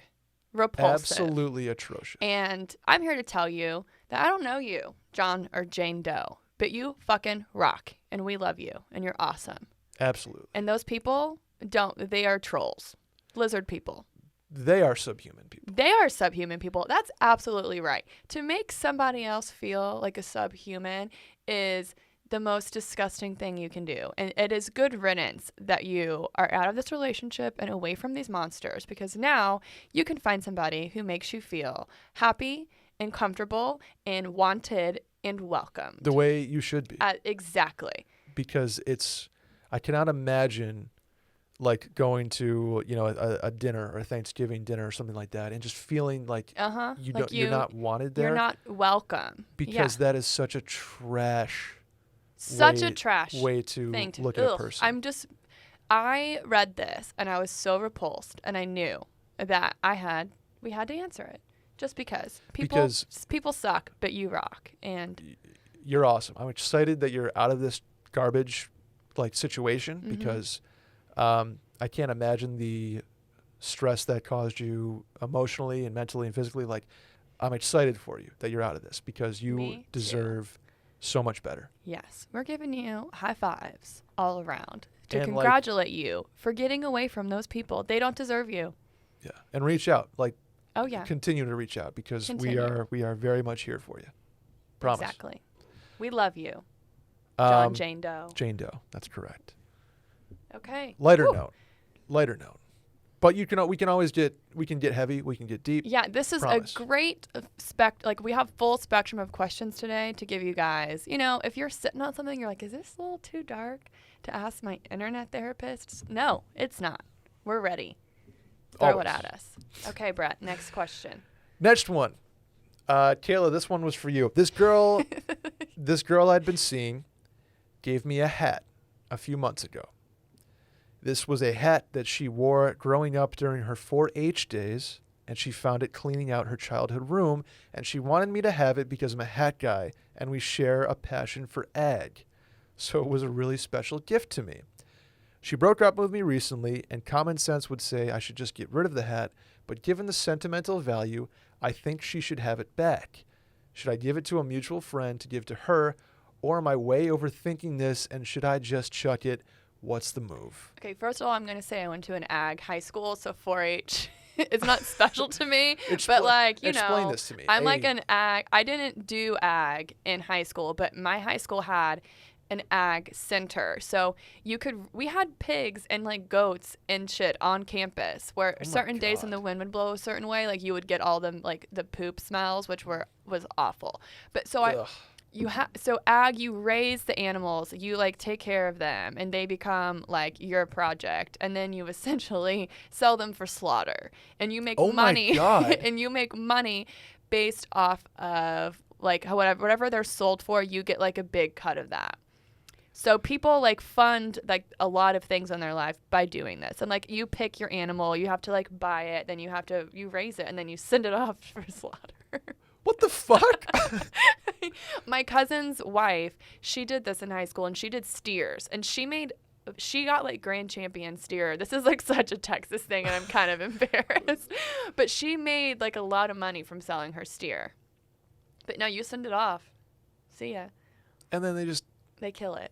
B: Repulsive.
C: Absolutely atrocious.
B: And I'm here to tell you that I don't know you, John or Jane Doe, but you fucking rock, and we love you, and you're awesome.
C: Absolutely.
B: And those people they are trolls. Lizard people.
C: They are subhuman people.
B: They are subhuman people. That's absolutely right. To make somebody else feel like a subhuman is the most disgusting thing you can do. And it is good riddance that you are out of this relationship and away from these monsters, because now you can find somebody who makes you feel happy and comfortable and wanted and welcomed.
C: The way you should be.
B: Exactly.
C: Because I cannot imagine like going to, a dinner or a Thanksgiving dinner or something like that and just feeling like you're not wanted there.
B: You're not welcome.
C: Because that is such a trash way to look at a person.
B: I read this and I was so repulsed, and I knew that we had to answer it just because people suck, but you rock, and
C: you're awesome. I'm excited that you're out of this garbage like situation because I can't imagine the stress that caused you emotionally and mentally and physically. Like, I'm excited for you that you're out of this because you deserve so much better.
B: Yes. We're giving you high fives all around to
C: And,
B: congratulate you for getting away from those people. They don't deserve you.
C: Yeah. And reach out.
B: Oh, yeah.
C: Continue to reach out because
B: Continue.
C: we are very much here for you. Promise.
B: Exactly. We love you. John Jane Doe.
C: Jane Doe. That's correct.
B: Okay.
C: Lighter
B: Whew.
C: note. But we can get heavy, we can get deep.
B: Yeah, this is
C: Promise.
B: a great we have full spectrum of questions today to give you guys. If you're sitting on something, you're like, is this a little too dark to ask my internet therapist? No, it's not. We're ready. Throw
C: Always.
B: it at us. Okay, Brett, next question.
C: Next one. Kayla, this one was for you. This girl I'd been seeing gave me a hat a few months ago. This was a hat that she wore growing up during her 4-H days and she found it cleaning out her childhood room, and she wanted me to have it because I'm a hat guy, and we share a passion for ag. So it was a really special gift to me. She broke up with me recently, and common sense would say I should just get rid of the hat, but given the sentimental value, I think she should have it back. Should I give it to a mutual friend to give to her, or am I way overthinking this, and should I just chuck it? What's the move?
B: Okay, first of all, I'm going to say I went to an ag high school, so 4-H is not special to me. But, like, you
C: explain
B: know,
C: this to me.
B: I'm like an ag. I didn't do ag in high school, but my high school had an ag center. So we had pigs and like goats and shit on campus where certain days when the wind would blow a certain way, like you would get all them like the poop smells, which was awful. But so ag, you raise the animals, you like take care of them, and they become like your project, and then you essentially sell them for slaughter, and you make money.
C: My God.
B: And you make money based off of like whatever they're sold for. You get like a big cut of that. So people like fund like a lot of things in their life by doing this. And like you pick your animal, you have to like buy it, then you raise it, and then you send it off for slaughter.
C: What the fuck?
B: My cousin's wife, she did this in high school, and she did steers, and she got like grand champion steer. This is like such a Texas thing, and I'm kind of embarrassed. But she made like a lot of money from selling her steer. But no, you send it off. See ya.
C: And then
B: they kill it.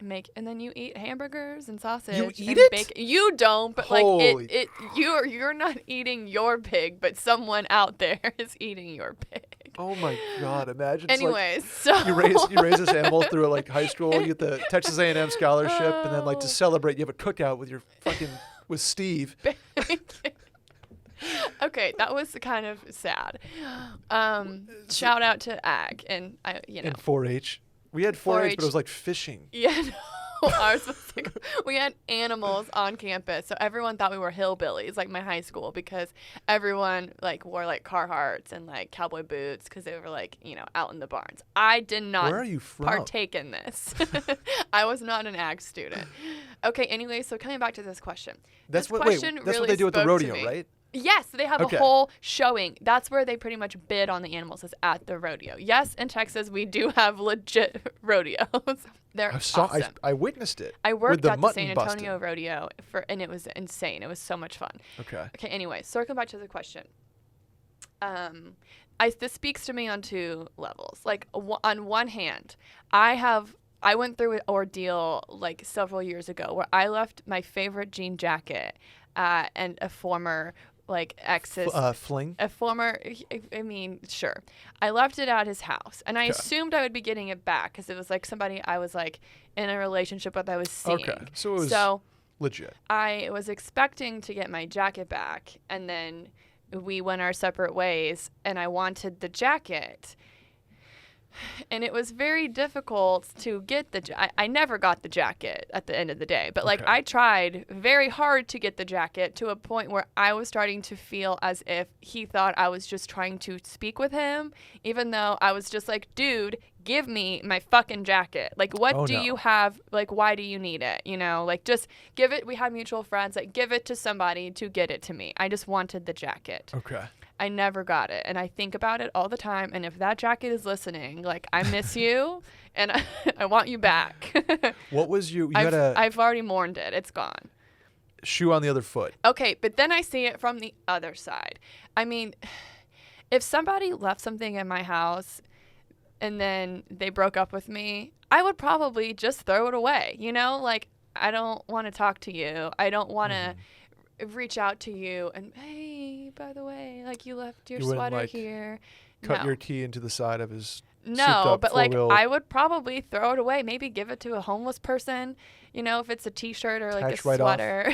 B: And then you eat hamburgers and sausage.
C: You eat
B: and
C: it?
B: Bacon. You don't, but
C: Holy
B: like you're not eating your pig, but someone out there is eating your pig.
C: Oh my God! Imagine.
B: Anyways,
C: so you raise this animal through like high school. You get the Texas A&M scholarship, and then like to celebrate, you have a cookout with Steve.
B: Okay, that was kind of sad. Shout out to ag and
C: In 4-H. We had 4-H, but it was like fishing.
B: Yeah, no. We had animals on campus, so everyone thought we were hillbillies, like my high school, because everyone like wore like Carhartts and like cowboy boots because they were like out in the barns. I did not.
C: Where are you from?
B: Partake in this. I was not an ag student. Okay, anyway, so coming back to this question.
C: That's what
B: really
C: they do at the rodeo, right?
B: Yes, they have a whole showing. That's where they pretty much bid on the animals, is at the rodeo. Yes, in Texas, we do have legit rodeos. They're awesome.
C: I witnessed it.
B: I worked at the San
C: busting.
B: Antonio rodeo, and it was insane. It was so much fun.
C: Okay.
B: Okay, anyway, circling back to the question. This speaks to me on two levels. Like, on one hand, I went through an ordeal like several years ago where I left my favorite jean jacket and a former like ex's
C: fling.
B: A former, I mean, sure. I left it at his house, and I assumed I would be getting it back because it was like somebody I was like in a relationship with. I was seeing.
C: Okay, so it was legit.
B: I was expecting to get my jacket back, and then we went our separate ways, and I wanted the jacket. And it was very difficult to get I never got the jacket at the end of the day. But, like, I tried very hard to get the jacket to a point where I was starting to feel as if he thought I was just trying to speak with him, even though I was just like, dude, give me my fucking jacket. Like, what do you have? Like, why do you need it? Like, just give it. We had mutual friends. Like, give it to somebody to get it to me. I just wanted the jacket.
C: Okay.
B: I never got it, and I think about it all the time, and if that jacket is listening, like, I miss you, and I want you back.
C: What was
B: I've already mourned it. It's gone.
C: Shoe on the other foot.
B: Okay, but then I see it from the other side. I mean, if somebody left something in my house and then they broke up with me, I would probably just throw it away, Like, I don't want to talk to you. I don't want to reach out to you and, hey, by the way, like, you left your sweater here.
C: Cut your key into the side of his
B: but like, I would probably throw it away, maybe give it to a homeless person, if it's a t-shirt or like a sweater.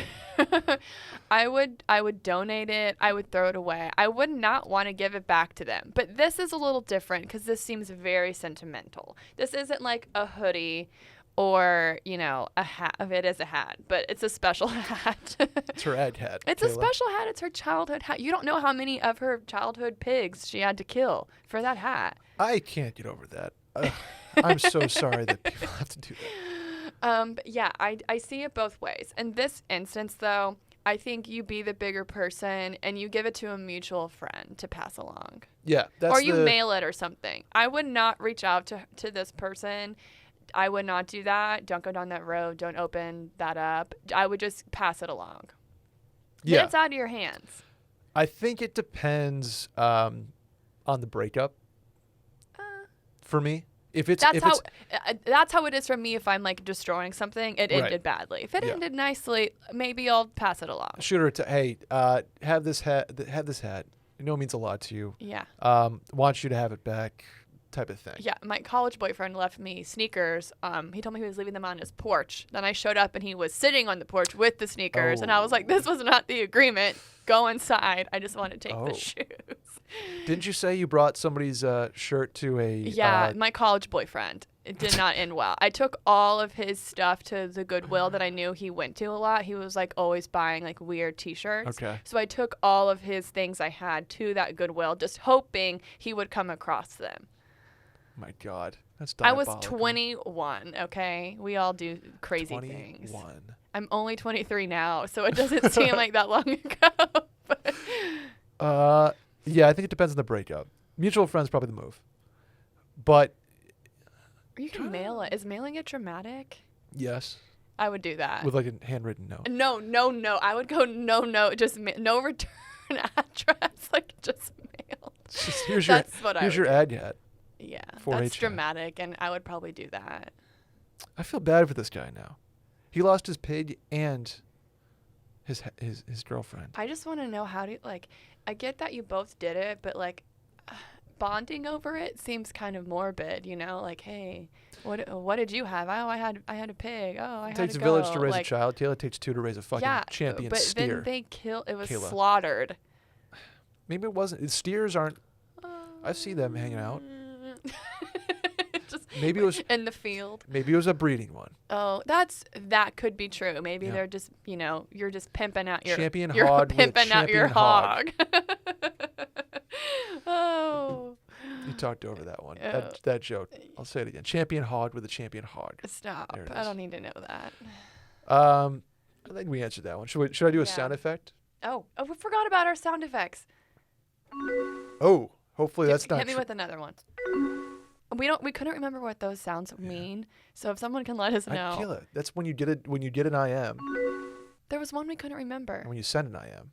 B: I would donate it. I would throw it away. I would not want to give it back to them. But this is a little different because this seems very sentimental. This isn't like a hoodie or, a hat. It is a hat, but it's a special hat.
C: It's her ag hat.
B: It's Kayla. A special hat. It's her childhood hat. You don't know how many of her childhood pigs she had to kill for that hat.
C: I can't get over that. I'm so sorry that people have to do that.
B: But yeah, I see it both ways. In this instance, though, I think you be the bigger person and you give it to a mutual friend to pass along.
C: Yeah, that's
B: or you mail it or something. I would not reach out to this person. I would not do that. Don't go down that road. Don't open that up. I would just pass it along.
C: Yeah.
B: Then it's out of your hands.
C: I think it depends on the breakup. For me,
B: that's how it is for me. If I'm like destroying something, it ended badly. If it ended nicely, maybe I'll pass it along.
C: Shoot her hey, have this hat. Have this hat. I know it means a lot to you.
B: Yeah.
C: Want you to have it back, type of thing.
B: Yeah. My college boyfriend left me sneakers. He told me he was leaving them on his porch. Then I showed up and he was sitting on the porch with the sneakers, and I was like, "This was not the agreement. Go inside. I just want to take the shoes."
C: Didn't you say you brought somebody's shirt to a...
B: Yeah, my college boyfriend. It did not end well. I took all of his stuff to the Goodwill that I knew he went to a lot. He was like always buying like weird T-shirts.
C: Okay.
B: So I took all of his things I had to that Goodwill, just hoping he would come across them.
C: My God. That's
B: I was
C: diabolical.
B: 21, okay? We all do crazy
C: 21.
B: things. I'm only 23 now, so it doesn't seem like that long ago.
C: Yeah, I think it depends on the breakup. Mutual friends probably the move. But
B: Or you can mail it. Is mailing it dramatic?
C: yes,
B: I would do that.
C: with like a handwritten note.
B: No. I would go no, just no return address, like just mail.
C: Here's your ad yet.
B: Yeah,
C: 4-H
B: that's
C: ad.
B: dramatic, and I would probably do that.
C: I feel bad for this guy now. He lost his pig and his girlfriend.
B: I just want to know how to I get that you both did it, but like bonding over it seems kind of morbid, you know? Like, hey, what did you have? Oh, I had a pig. Oh, I had a goat.
C: It takes a village to raise a child. Kayla takes 2 to raise a fucking champion
B: but
C: steer.
B: then it was
C: Kayla.
B: slaughtered.
C: Maybe it wasn't. Steers aren't. I see them hanging out.
B: Just
C: Maybe it was
B: in the field.
C: Maybe it was a breeding one.
B: Oh, that could be true. Maybe they're just, you're just pimping out your
C: champion
B: you're
C: hog with
B: pimping out your
C: champion hog.
B: Oh.
C: You talked over that one.
B: Oh.
C: That joke. I'll say it again. Champion hog with a champion hog.
B: Stop.
C: There it
B: I
C: is.
B: don't need to know that.
C: I think we answered that one. Should I do a
B: Yeah.
C: sound effect?
B: Oh, we forgot about our sound effects.
C: Oh, hopefully that's not
B: Hit me
C: true.
B: with another one. We couldn't remember what those sounds mean. So if someone can let us know.
C: Kayla, that's when you get an IM
B: There was one we couldn't remember.
C: and when you send an IM.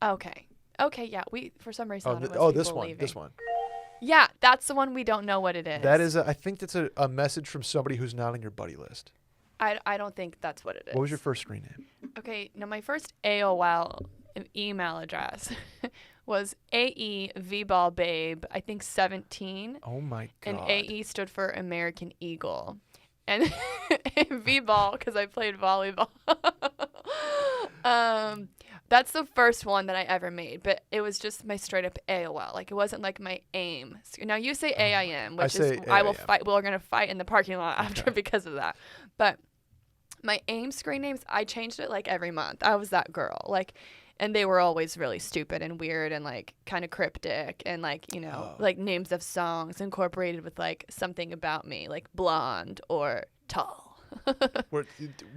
B: Okay, yeah. We for some reason thought it was
C: This
B: people
C: one.
B: leaving.
C: This one.
B: Yeah, that's the one we don't know what it is.
C: That is I think that's a message from somebody who's not on your buddy list.
B: I don't think that's what it is.
C: What was your first screen name?
B: Okay, now my first AOL email address was AEVballbabe, I think 17.
C: Oh my God.
B: And AE stood for American Eagle. And V-ball, because I played volleyball. That's the first one that I ever made, but it was just my straight up AOL. Like, it wasn't like my AIM. Now, you say AIM, which is I will fight. We're going to fight in the parking lot after because of that. But my AIM screen names, I changed it like every month. I was that girl. Like, and they were always really stupid and weird and like kind of cryptic and like, like names of songs incorporated with like something about me, like blonde or tall.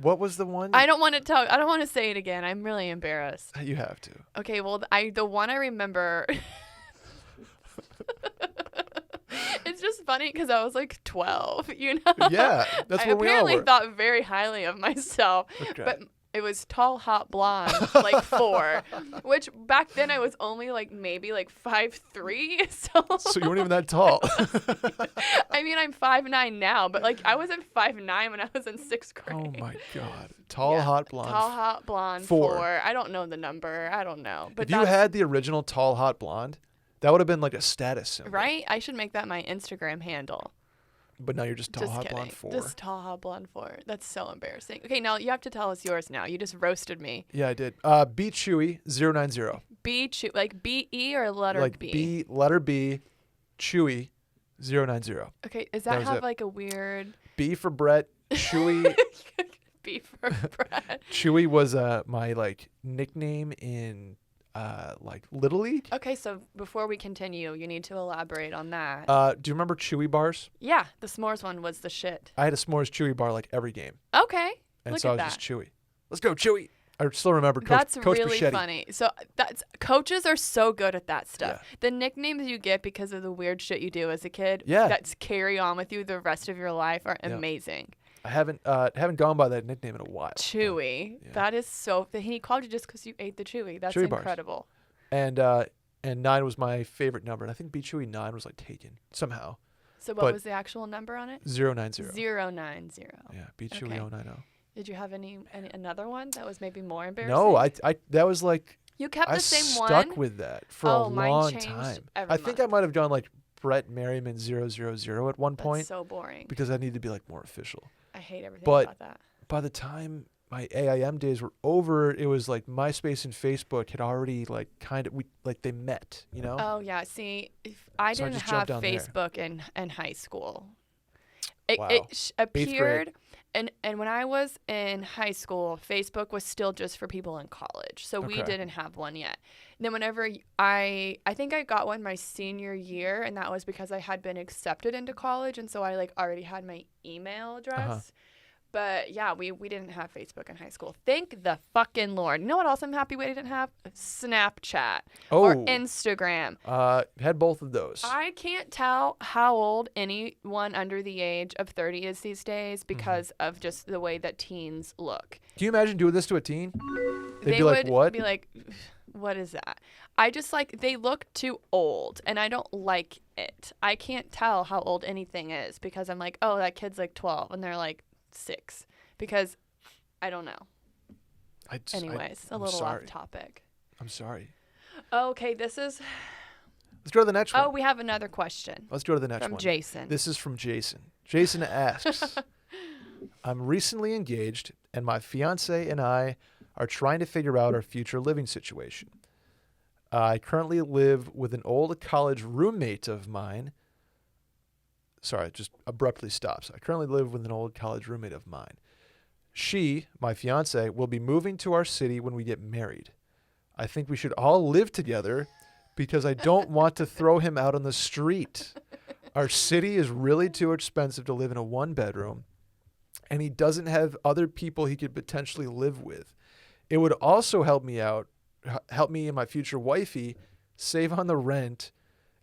C: What was the one?
B: I don't want to say it again. I'm really embarrassed.
C: You have to.
B: Okay, well, the one I remember. It's just funny because I was like 12,
C: Yeah, that's
B: I
C: what we all
B: apparently
C: were.
B: thought very highly of myself,
C: Okay.
B: but it was tall, hot, blonde, like 4, which back then I was only like maybe like 5'3",
C: So you weren't even that tall.
B: I mean, I'm 5'9" now, but like I wasn't 5'9" when I was in 6th grade.
C: Oh my God. Tall, hot, blonde.
B: Tall, hot, blonde, 4. I don't know the number. I don't know. But
C: If you had the original tall, hot, blonde, that would have been like a status symbol.
B: right? I should make that my Instagram handle.
C: But now you're just tall,
B: Just
C: hot,
B: kidding.
C: blonde 4.
B: Just tall, hot, blonde 4. That's so embarrassing. Okay, now you have to tell us yours now. You just roasted me.
C: Yeah, I did. B Chewy 090.
B: Like B-E or letter
C: like
B: B?
C: Letter B, Chewy 090.
B: Okay, does
C: That
B: that
C: was
B: have
C: it.
B: like a weird...
C: B for Brett. Chewy.
B: B for Brad.
C: Chewy was my like nickname in like Little League.
B: Okay, so before we continue, you need to elaborate on that.
C: Do you remember Chewy bars?
B: Yeah, the s'mores one was the shit.
C: I had a s'mores Chewy bar like every game,
B: Okay,
C: and
B: look
C: so I
B: at
C: was
B: that.
C: just Chewy. Let's go Chewy. I still remember
B: That's
C: Coach
B: really
C: Bichetti.
B: funny. So coaches are so good at that stuff.
C: Yeah.
B: The nicknames you get because of the weird shit you do as a kid
C: Yeah.
B: that carry on with you the rest of your life are
C: Yeah.
B: amazing.
C: I haven't gone by that nickname in a while.
B: Chewy.
C: Yeah.
B: That is so. He called you just because you ate the Chewy. That's
C: Chewy bars.
B: incredible.
C: And 9 was my favorite number, and I think Be Chewy 9 was like taken somehow.
B: So
C: But-
B: what was the actual number on it?
C: 090.
B: 090.
C: Yeah, Be Chewy
B: Okay.
C: 090.
B: Did you have any another one that was maybe more embarrassing?
C: No, I that was like
B: You kept
C: I
B: the same one.
C: stuck with that for a
B: Mine
C: long
B: changed
C: time.
B: every
C: I think I
B: month.
C: might have gone like Brett Merriman 000 at one
B: That's
C: point
B: so boring.
C: because I needed to be like more official.
B: I hate everything
C: But-
B: about that.
C: By the time my AIM days were over, it was like MySpace and Facebook had already like they met, you know?
B: Oh yeah. See, if I
C: So I
B: didn't
C: just
B: have
C: jumped on there.
B: Facebook in high school.
C: Wow.
B: It
C: grade.
B: appeared, and when I was in high school, Facebook was still just for people in college, so we
C: Okay.
B: didn't have one yet. And then whenever I think I got one my senior year, and that was because I had been accepted into college, and so I like already had my email address.
C: Uh-huh.
B: But yeah, we didn't have Facebook in high school. Thank the fucking Lord. You know what else I'm happy we didn't have? Snapchat or
C: Oh,
B: Instagram.
C: had both of those.
B: I can't tell how old anyone under the age of 30 is these days because of just the way that teens look.
C: Can you imagine doing this to a teen? They'd
B: They
C: be like,
B: would
C: "What?"
B: be like, what is that? I just like, they look too old and I don't like it. I can't tell how old anything is because I'm like, oh, that kid's like 12 and they're like 6 because I don't know. Anyways, a
C: I'm
B: little
C: sorry.
B: off topic.
C: I'm sorry.
B: Okay, this is,
C: Let's go to the next one.
B: oh, we have another question
C: Let's go to the next
B: from
C: one.
B: Jason.
C: This is from Jason. Jason asks, I'm recently engaged, and my fiance and I are trying to figure out our future living situation. I currently live with an old college roommate of mine. Sorry, it just abruptly stops. I currently live with an old college roommate of mine. She, my fiance, will be moving to our city when we get married. I think we should all live together because I don't want to throw him out on the street. Our city is really too expensive to live in a one-bedroom, and he doesn't have other people he could potentially live with. It would also help me and my future wifey save on the rent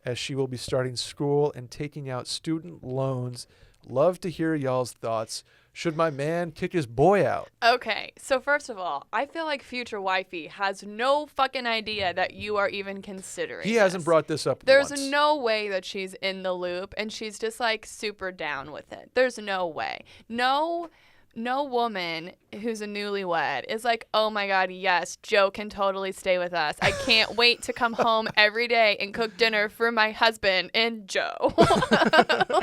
C: as she will be starting school and taking out student loans. Love to hear y'all's thoughts. Should my man kick his boy out?
B: Okay, so first of all, I feel like future wifey has no fucking idea that you are even considering
C: He hasn't
B: this.
C: brought this up
B: There's
C: once.
B: no way that she's in the loop and she's just like super down with it. There's no way. No woman who's a newlywed is like, oh my God, yes, Joe can totally stay with us. I can't wait to come home every day and cook dinner for my husband and Joe.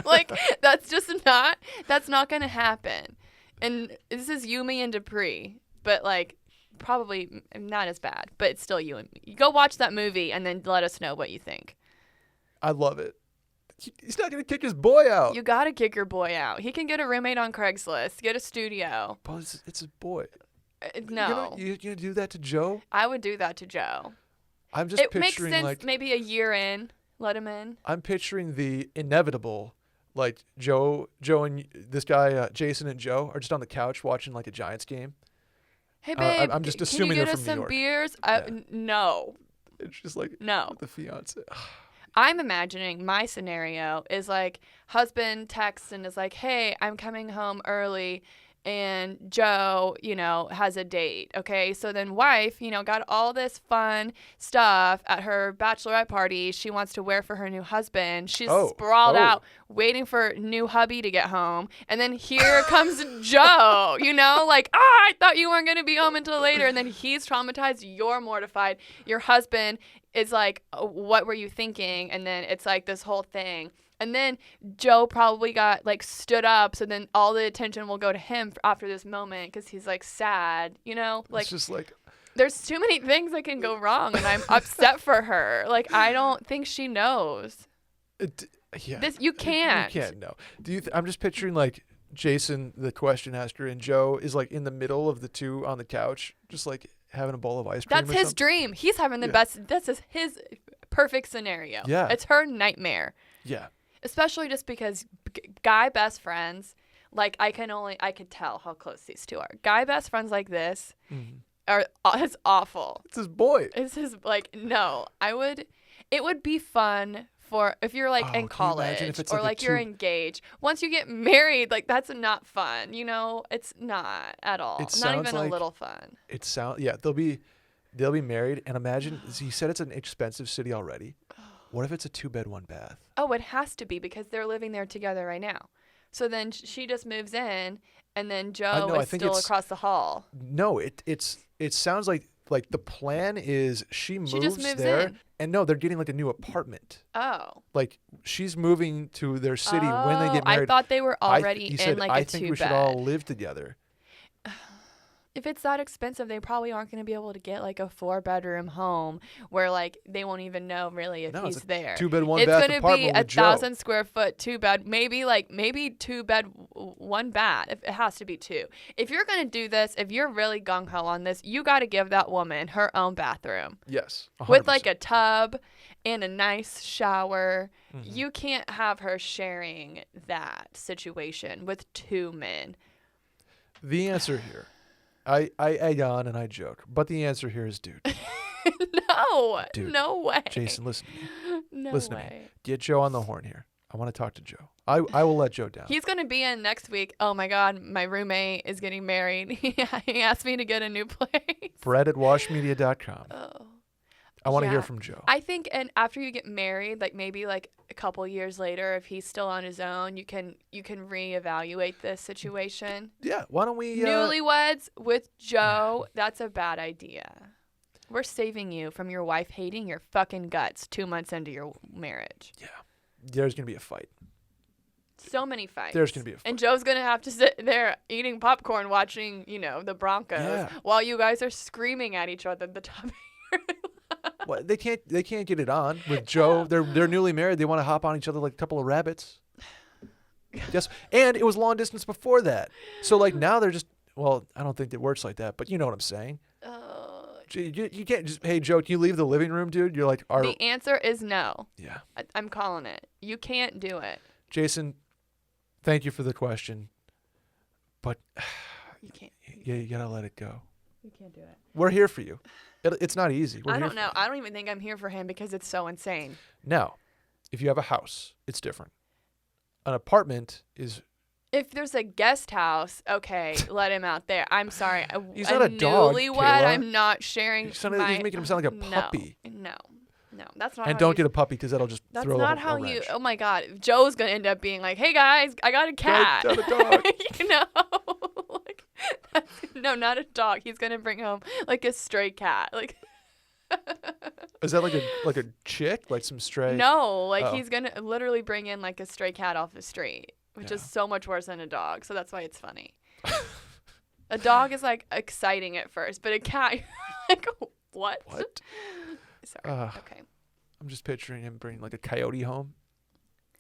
B: Like, that's not going to happen. And this is Yumi and Dupree, but like, probably not as bad, but it's still you and me. Go watch that movie and then let us know what you think.
C: I love it. He's not going to kick his boy out.
B: You gotta kick your boy out. He can get a roommate on Craigslist, get a studio.
C: But it's his boy.
B: No,
C: You're going to do that to Joe?
B: I would do that to Joe.
C: I'm just
B: It makes
C: picturing
B: sense.
C: like
B: Maybe a year in, let him in.
C: I'm picturing the inevitable, like Joe and this guy, Jason and Joe are just on the couch watching like a Giants game.
B: Hey
C: Uh,
B: babe,
C: I'm just
B: can
C: assuming
B: you
C: they're
B: get us
C: from New
B: some
C: York.
B: beers?
C: Yeah.
B: No,
C: It's just like
B: no.
C: with the fiance.
B: I'm imagining my scenario is like husband texts and is like, hey, I'm coming home early. And Joe, has a date. Okay. So then wife, got all this fun stuff at her bachelorette party she wants to wear for her new husband. She's sprawled out waiting for new hubby to get home. And then here comes Joe, like, I thought you weren't going to be home until later. And then he's traumatized. You're mortified. Your husband is like, what were you thinking? And then it's like this whole thing. And then Joe probably got like stood up. So then all the attention will go to him after this moment because he's like sad, like
C: It's just like
B: there's too many things that can go wrong. And I'm upset for her. Like, I don't think she knows.
C: yeah.
B: You can't.
C: You can't. No. I'm just picturing like Jason, the question asker, and Joe is like in the middle of the two on the couch, just like having a bowl of ice cream.
B: That's his dream. He's having the best. This is his perfect scenario.
C: Yeah.
B: It's her nightmare.
C: Yeah.
B: Especially just because guy best friends, like I could tell how close these two are. Guy best friends like this, is awful.
C: It's his boy.
B: It's his no. It would be fun for if you're like
C: Oh,
B: in
C: can you
B: college
C: imagine if it's
B: or
C: like a
B: like you're
C: two-
B: engaged. Once you get married, like that's not fun. It's not at all.
C: It
B: Not
C: sounds
B: even a
C: like-
B: little fun.
C: They'll be married, and imagine he said it's an expensive city already. What if it's a 2-bed, 1-bath?
B: Oh, it has to be because they're living there together right now. So then she just moves in, and then Joe
C: I
B: is
C: think
B: still
C: it's-
B: across the hall.
C: No, it sounds like the plan is she
B: She just
C: moves
B: moves
C: there,
B: in.
C: and no, they're getting like a new apartment.
B: Oh.
C: Like she's moving to their city when they get
B: I
C: married.
B: thought they were
C: I th-
B: already
C: he
B: in
C: said,
B: like
C: I
B: a
C: think
B: two
C: we should
B: bed.
C: all live together.
B: If it's that expensive, they probably aren't going to be able to get like a 4-bedroom home where like they won't even know really if
C: No,
B: he's
C: it's a
B: there.
C: 2-bed, 1-bath
B: It's going to
C: apartment
B: be
C: with Joe.
B: 1,000 square foot 2-bed, maybe 2-bed, 1-bath. If it has to be 2. If you're going to do this, if you're really gung ho on this, you got to give that woman her own bathroom
C: Yes, 100%.
B: with like a tub and a nice shower.
C: Mm-hmm.
B: You can't have her sharing that situation with 2 men.
C: The answer here, I egg on and I joke, but the answer here is, dude,
B: No,
C: Dude,
B: no way.
C: Jason, listen to me.
B: No
C: Listen
B: way.
C: to me. Get Joe on the horn here. I want to talk to Joe. I will let Joe down.
B: He's going to be in next week. Oh my God, my roommate is getting married. He asked me to get a new place.
C: Brett at washmedia.com.
B: Oh.
C: I want to hear
B: Yeah.
C: from Joe.
B: I think, and after you get married, like maybe like a couple years later, if he's still on his own, you can reevaluate this situation.
C: Yeah, why don't we...
B: Newlyweds with Joe, that's a bad idea. We're saving you from your wife hating your fucking guts 2 months into your marriage.
C: Yeah, there's going to be a fight.
B: So many fights.
C: There's going to be a fight.
B: And Joe's going to have to sit there eating popcorn watching, the Broncos
C: Yeah.
B: while you guys are screaming at each other at the top of your
C: Well, they can't get it on with Joe. They're newly married. They want to hop on each other like a couple of rabbits. Yes, and it was long distance before that. So like now they're just, well, I don't think it works like that, but you know what I'm saying. You can't just, hey Joe, can you leave the living room, dude? You're like,
B: The answer is no.
C: yeah.
B: I'm calling it. You can't do it.
C: Jason, thank you for the question, but
B: You can't.
C: you gotta let it go.
B: You can't do it.
C: We're here for you. It's not easy. We're
B: I
C: here
B: don't
C: for
B: know.
C: you.
B: I don't even think I'm here for him because it's so insane.
C: Now, if you have a house, it's different. An apartment is.
B: If there's a guest house, okay, let him out there. I'm sorry.
C: He's not a dog,
B: newlywed,
C: Kayla.
B: I'm not sharing.
C: He's making him sound like a puppy.
B: No, that's not.
C: And
B: how
C: don't
B: you-
C: get a puppy because that'll just
B: That's
C: throw
B: not
C: a
B: how you.
C: wrench.
B: Oh my God, Joe's gonna end up being like, "Hey guys, I got a cat."
C: got a dog.
B: Like, no, not a dog. He's gonna bring home like a stray cat. Like,
C: Is that like a chick, like some stray?
B: no, like
C: Oh.
B: he's gonna literally bring in like a stray cat off the street, which is
C: Yeah.
B: so much worse than a dog. So that's why it's funny. A dog is like exciting at first, but a cat, you're like, what?
C: What?
B: Sorry. Okay.
C: I'm just picturing him bringing like a coyote home.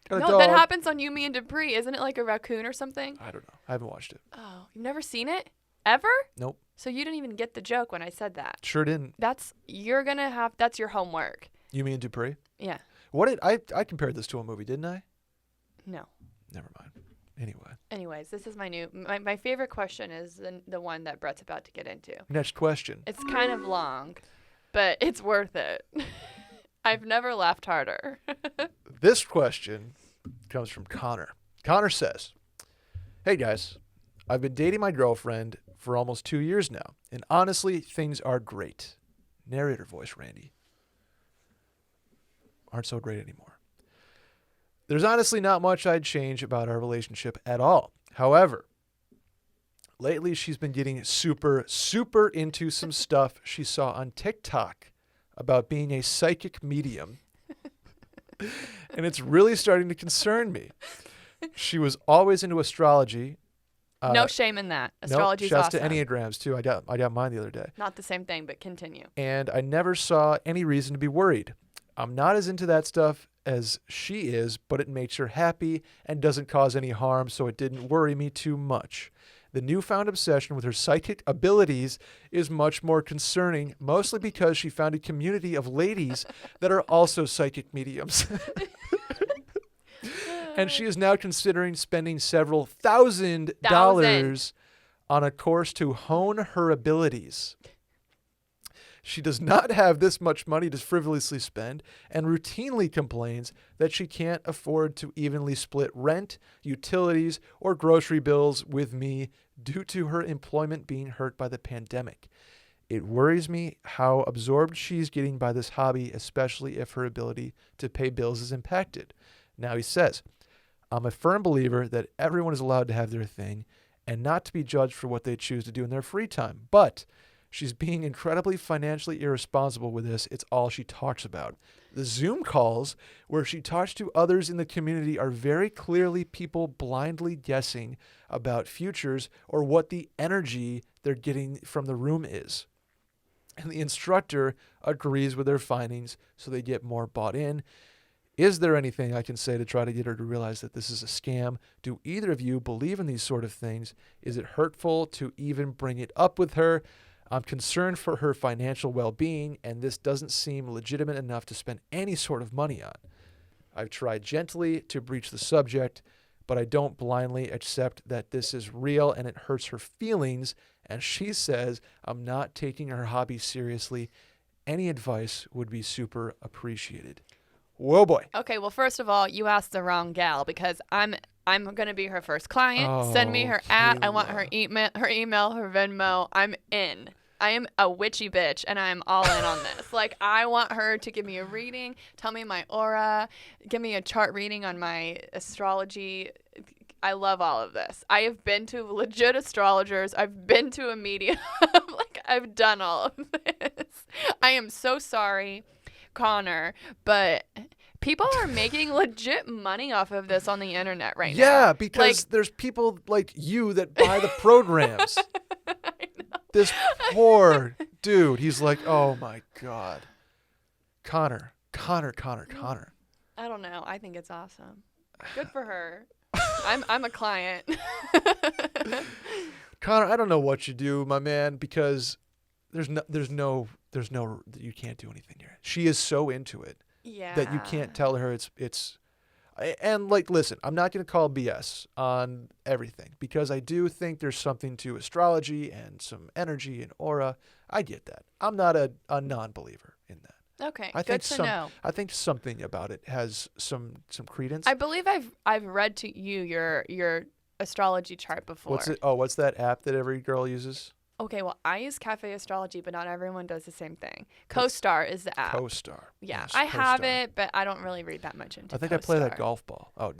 C: Got a
B: No, that
C: dog.
B: happens on You, Me, and Dupree. Isn't it like a raccoon or something?
C: I don't know. I haven't watched it.
B: Oh, you've never seen it? Ever?
C: Nope.
B: So you didn't even get the joke when I said that.
C: Sure didn't.
B: That's your homework.
C: You mean Dupree?
B: Yeah.
C: What did I compared this to a movie, didn't I?
B: No.
C: Never mind. Anyway,
B: Anyways, this is my favorite question is the one that Brett's about to get into.
C: next question.
B: It's kind of long, but it's worth it. I've never laughed harder.
C: This question comes from Connor. Connor says, "Hey guys, I've been dating my girlfriend for almost 2 years now, and honestly, things are great." Narrator voice, Randy. Aren't so great anymore. "There's honestly not much I'd change about our relationship at all. However, lately she's been getting super, super into some stuff she saw on TikTok about being a psychic medium. And it's really starting to concern me. She was always into astrology.
B: No shame in that.
C: No,
B: Astrology's
C: shouts
B: awesome.
C: to Enneagrams too. I got mine the other day.
B: Not the same thing, but continue.
C: And I never saw any reason to be worried. I'm not as into that stuff as she is, but it makes her happy and doesn't cause any harm, so it didn't worry me too much. The newfound obsession with her psychic abilities is much more concerning, mostly because she found a community of ladies that are also psychic mediums." And she is now considering spending several $1,000 on a course to hone her abilities. She does not have this much money to frivolously spend and routinely complains that she can't afford to evenly split rent, utilities, or grocery bills with me due to her employment being hurt by the pandemic. It worries me how absorbed she's getting by this hobby, especially if her ability to pay bills is impacted. Now he says, I'm a firm believer that everyone is allowed to have their thing and not to be judged for what they choose to do in their free time. But she's being incredibly financially irresponsible with this. It's all she talks about. The Zoom calls where she talks to others in the community are very clearly people blindly guessing about futures or what the energy they're getting from the room is. And the instructor agrees with their findings, so they get more bought in. Is there anything I can say to try to get her to realize that this is a scam? Do either of you believe in these sort of things? Is it hurtful to even bring it up with her? I'm concerned for her financial well-being, and this doesn't seem legitimate enough to spend any sort of money on. I've tried gently to breach the subject, but I don't blindly accept that this is real and it hurts her feelings. And she says, I'm not taking her hobby seriously. Any advice would be super appreciated. Whoa, boy.
B: Okay, well, first of all, you asked the wrong gal because I'm going to be her first client. Send me her at. I want her email, her Venmo. I'm in. I am a witchy bitch, and I'm all in on this. Like, I want her to give me a reading, tell me my aura, give me a chart reading on my astrology. I love all of this. I have been to legit astrologers. I've been to a medium. Like, I've done all of this. I am so sorry, Connor, but people are making legit money off of this on the internet right now.
C: Yeah, because there's people like you that buy the programs.
B: I know.
C: This poor dude, he's like, oh my God. Connor.
B: I don't know. I think it's awesome. Good for her. I'm a client.
C: Connor, I don't know what you do, my man, because there's no you can't do anything here. She is so into it that you can't tell her it's and like, listen, I'm not going to call BS on everything because I do think there's something to astrology and some energy and aura. I get that. I'm not a non-believer in that.
B: Okay,
C: I
B: good
C: think
B: to know.
C: I think something about it has some credence.
B: I believe I've read to you your astrology chart before.
C: What's it? Oh, what's that app that every girl uses?
B: Okay, well, I use Cafe Astrology, but not everyone does the same thing. CoStar is the app.
C: CoStar.
B: Yeah,
C: Yes,
B: I have
C: CoStar.
B: it, but I don't really read that much into
C: I think
B: CoStar.
C: I play that golf ball. Oh,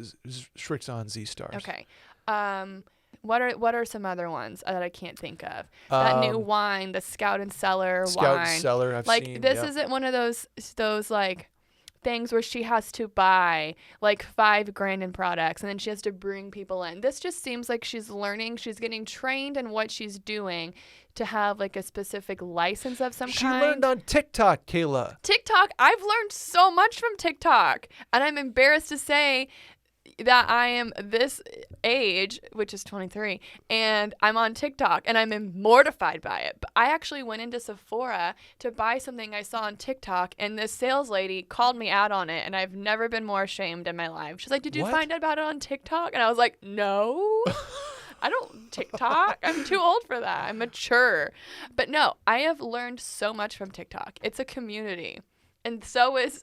C: Shrik's on Z Stars.
B: Okay. What are some other ones that I can't think of? That new wine, the Scout and Cellar wine.
C: Scout and Cellar, I've
B: like,
C: seen.
B: this
C: yeah.
B: isn't one of those like things where she has to buy like $5,000 in products and then she has to bring people in. This just seems like she's learning, she's getting trained in what she's doing to have like a specific license of some
C: She
B: kind.
C: learned on TikTok, Kayla.
B: TikTok, I've learned so much from TikTok, and I'm embarrassed to say that I am this age, which is 23, and I'm on TikTok, and I'm mortified by it. But I actually went into Sephora to buy something I saw on TikTok, and this sales lady called me out on it, and I've never been more ashamed in my life. She's like, did you
C: What?
B: find out about it on TikTok? And I was like, no. I don't TikTok. I'm too old for that. I'm mature. But no, I have learned so much from TikTok. It's a community. And so is